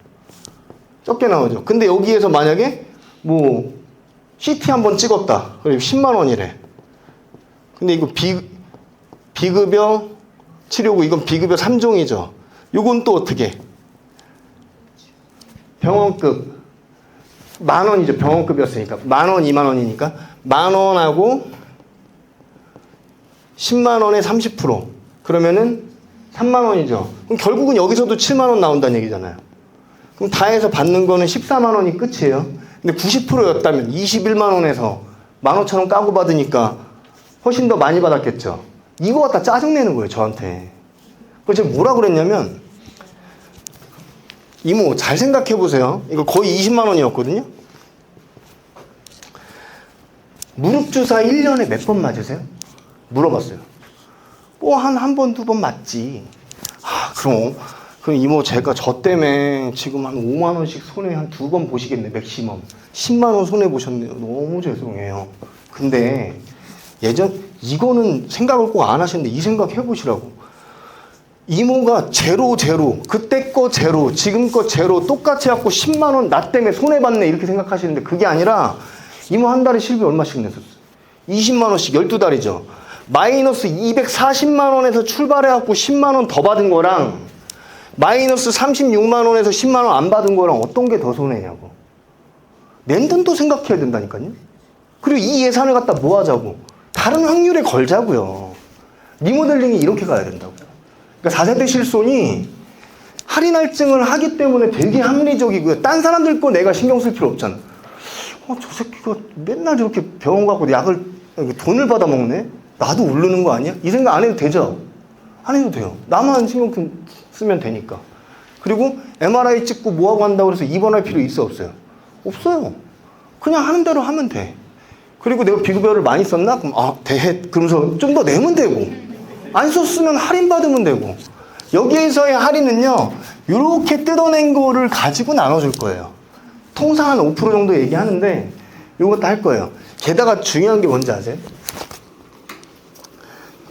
적게 나오죠. 근데 여기에서 만약에 뭐 CT 한번 찍었다. 그리고 10만 원이래. 근데 이거 비급여 치료고 이건 비급여 3종이죠. 요건 또 어떻게? 병원급 10,000원이죠. 병원급이었으니까 10,000원, 20,000원이니까 10,000원하고 10만 원에 30% 그러면은 3만 원이죠. 그럼 결국은 여기서도 7만 원 나온다는 얘기잖아요. 그럼 다 해서 받는 거는 14만 원이 끝이에요. 근데 90%였다면 21만 원에서 15,000원 까고 받으니까 훨씬 더 많이 받았겠죠. 이거 갖다 짜증내는 거예요, 저한테. 그래서 제가 뭐라 그랬냐면, 이모 잘 생각해 보세요. 이거 거의 20만 원이었거든요. 무릎 주사 1년에 몇 번 맞으세요? 물어봤어요. 뭐 한 번, 두 번 맞지. 아, 그럼 이모 제가 저 때문에 지금 한 5만 원씩 손해 한 2번 보시겠네, 맥시멈. 10만 원 손해 보셨네요. 너무 죄송해요. 근데 이거는 생각을 꼭 안 하셨는데 이 생각 해보시라고. 이모가 제로, 그때 거 제로, 지금 거 제로 똑같이 갖고 10만 원 나 때문에 손해봤네 이렇게 생각하시는데 그게 아니라 이모 한 달에 실비 얼마씩 냈었어요? 20만 원씩 12달이죠. 마이너스 240만 원에서 출발해갖고 10만 원 더 받은 거랑 마이너스 36만 원에서 10만 원 안 받은 거랑 어떤 게 더 손해냐고. 낸 돈도 생각해야 된다니까요. 그리고 이 예산을 갖다 뭐 하자고. 다른 확률에 걸자고요. 리모델링이 이렇게 가야 된다고요. 그러니까 4세대 실손이 할인 할증을 하기 때문에 되게 합리적이고요. 딴 사람들 거 내가 신경 쓸 필요 없잖아. 저 새끼가 맨날 저렇게 병원 가고 약을 돈을 받아 먹네? 나도 오르는 거 아니야? 이 생각 안 해도 되죠? 안 해도 돼요. 나만 신경 쓰면 되니까. 그리고 MRI 찍고 뭐하고 한다고 해서 입원할 필요 있어 없어요? 없어요. 그냥 하는 대로 하면 돼. 그리고 내가 비급여를 많이 썼나? 그럼 그러면서 좀 더 내면 되고 안 썼으면 할인받으면 되고. 여기에서의 할인은요 이렇게 뜯어낸 거를 가지고 나눠줄 거예요. 통상 한 5% 정도 얘기하는데 이것도 할 거예요. 게다가 중요한 게 뭔지 아세요?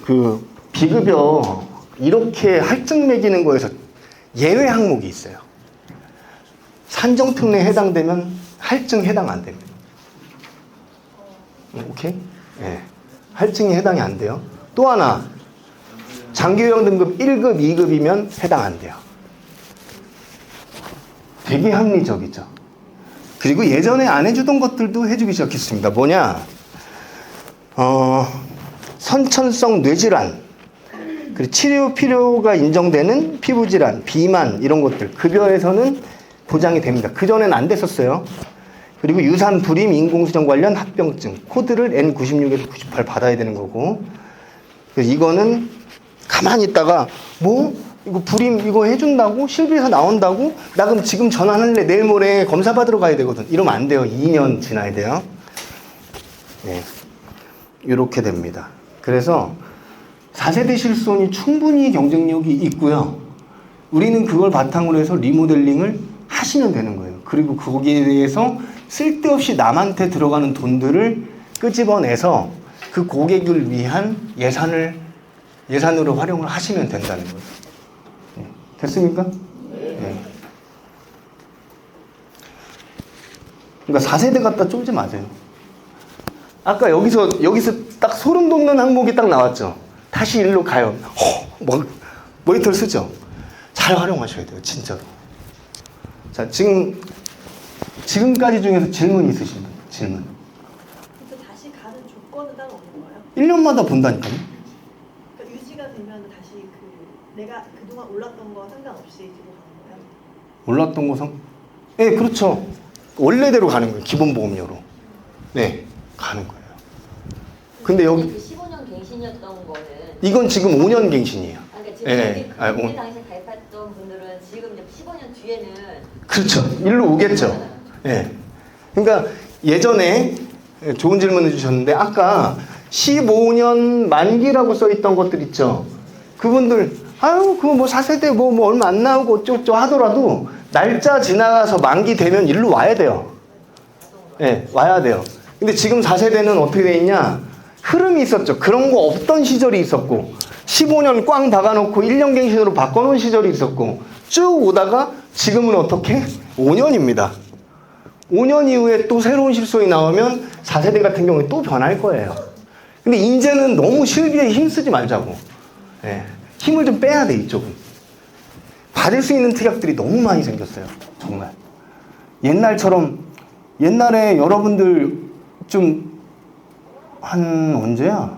그 비급여 이렇게 할증 매기는 거에서 예외 항목이 있어요. 산정특례에 해당되면 할증 해당 안 됩니다. 오케이? 네. 할증이 해당이 안 돼요. 또 하나 장기요양 등급 1급, 2급이면 해당 안 돼요. 되게 합리적이죠. 그리고 예전에 안 해주던 것들도 해주기 시작했습니다. 뭐냐? 선천성 뇌질환, 그리고 치료 필요가 인정되는 피부질환, 비만 이런 것들 급여에서는 보장이 됩니다. 그전에는 안 됐었어요. 그리고 유산 불임, 인공수정 관련 합병증 코드를 N96에서 98 받아야 되는 거고, 그래서 이거는 가만히 있다가 뭐 이거 불임 이거 해준다고 실비에서 나온다고 나 그럼 지금 전화할래 내일 모레 검사 받으러 가야 되거든 이러면 안 돼요. 2년 지나야 돼요. 네, 이렇게 됩니다. 그래서 4세대 실손이 충분히 경쟁력이 있고요. 우리는 그걸 바탕으로 해서 리모델링을 하시면 되는 거예요. 그리고 거기에 대해서 쓸데없이 남한테 들어가는 돈들을 끄집어내서 그 고객을 위한 예산으로 활용을 하시면 된다는 거예요. 네. 됐습니까? 네. 그러니까 4세대 갖다 쫄지 마세요. 아까 여기서 딱 소름 돋는 항목이 딱 나왔죠. 다시 일로 가요. 모니터를 쓰죠. 잘 활용하셔야 돼요. 진짜로. 자, 지금까지 중에서 질문 있으신 분? 질문. 그래서 다시 가는 조건은 따로 없는 거예요? 1년마다 본다니까요. 그러니까 유지가 되면 다시 내가 그동안 올랐던 거 상관없이 뒤로 가는 거예요? 올랐던 거 네, 그렇죠. 원래대로 가는 거예요. 기본보험료로. 네, 가는 거예요. 근데 여기 15년 갱신이었던 거는 이건 지금 5년 갱신이에요. 그러니까 지금 네. 그때 당시에 가입했던 분들은 지금 이제 15년 뒤에는 그렇죠. 일로 오겠죠. 예. 그러니까 예전에 좋은 질문 해주셨는데 아까 15년 만기라고 써있던 것들 있죠. 그분들 그거 뭐 4세대 뭐 얼마 안 나오고 어쩌고 하더라도 날짜 지나가서 만기 되면 일로 와야 돼요. 예, 와야 돼요. 근데 지금 4세대는 어떻게 돼 있냐? 흐름이 있었죠. 그런 거 없던 시절이 있었고 15년 꽝 박아놓고 1년 갱신으로 바꿔놓은 시절이 있었고 쭉 오다가 지금은 어떻게? 5년입니다. 5년 이후에 또 새로운 실손이 나오면 4세대 같은 경우에 또 변할 거예요. 근데 이제는 너무 실비에 힘쓰지 말자고. 예, 힘을 좀 빼야 돼. 이쪽은. 받을 수 있는 특약들이 너무 많이 생겼어요. 정말. 옛날에 여러분들 좀 한 언제야?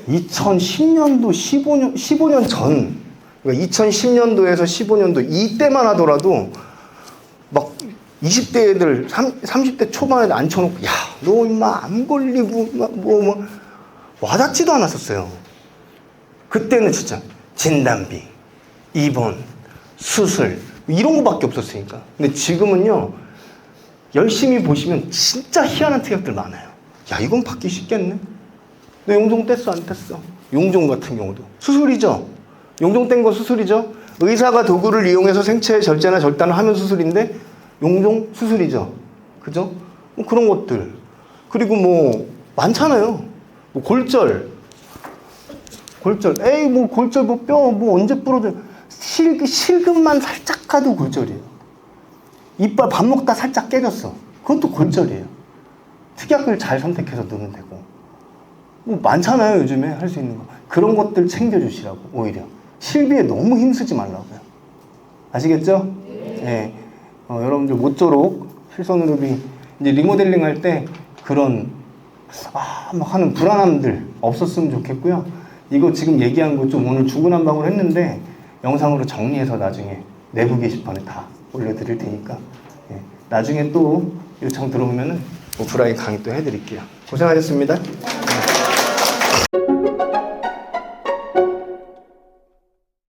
2010년도 15년 전, 그러니까 2010년도에서 15년도 이때만 하더라도 막 20대 애들 30대 초반에 앉혀놓고 야, 너 임마 암 걸리고 뭐 와닿지도 않았었어요. 그때는 진짜 진단비, 입원, 수술 이런 거밖에 없었으니까. 근데 지금은요, 열심히 보시면 진짜 희한한 특약들 많아요. 야, 이건 받기 쉽겠네. 너 용종 뗐어 안 뗐어? 용종 같은 경우도 수술이죠. 용종 뗀 거 수술이죠. 의사가 도구를 이용해서 생체 절제나 절단을 하면 수술인데 용종 수술이죠. 그죠? 뭐 그런 것들. 그리고 뭐 많잖아요. 뭐 골절, 에이 뭐 골절 뭐 뼈 뭐 언제 부러져? 실금만 살짝 가도 골절이에요. 이빨 밥 먹다 살짝 깨졌어. 그것도 골절이에요. 특약을 잘 선택해서 넣으면 되고. 뭐 많잖아요. 요즘에 할 수 있는 거. 그런 것들 챙겨주시라고. 오히려 실비에 너무 힘쓰지 말라고요. 아시겠죠? 네. 여러분들 모쪼록 실손의료비 이제 리모델링 할 때 그런 막 하는 불안함들 없었으면 좋겠고요. 이거 지금 얘기한 거 좀 오늘 중구난방으로 했는데 영상으로 정리해서 나중에 내부 게시판에 다 올려드릴 테니까 나중에 또 요청 들어오면은 오프라인 강의 또 해드릴게요. 고생하셨습니다.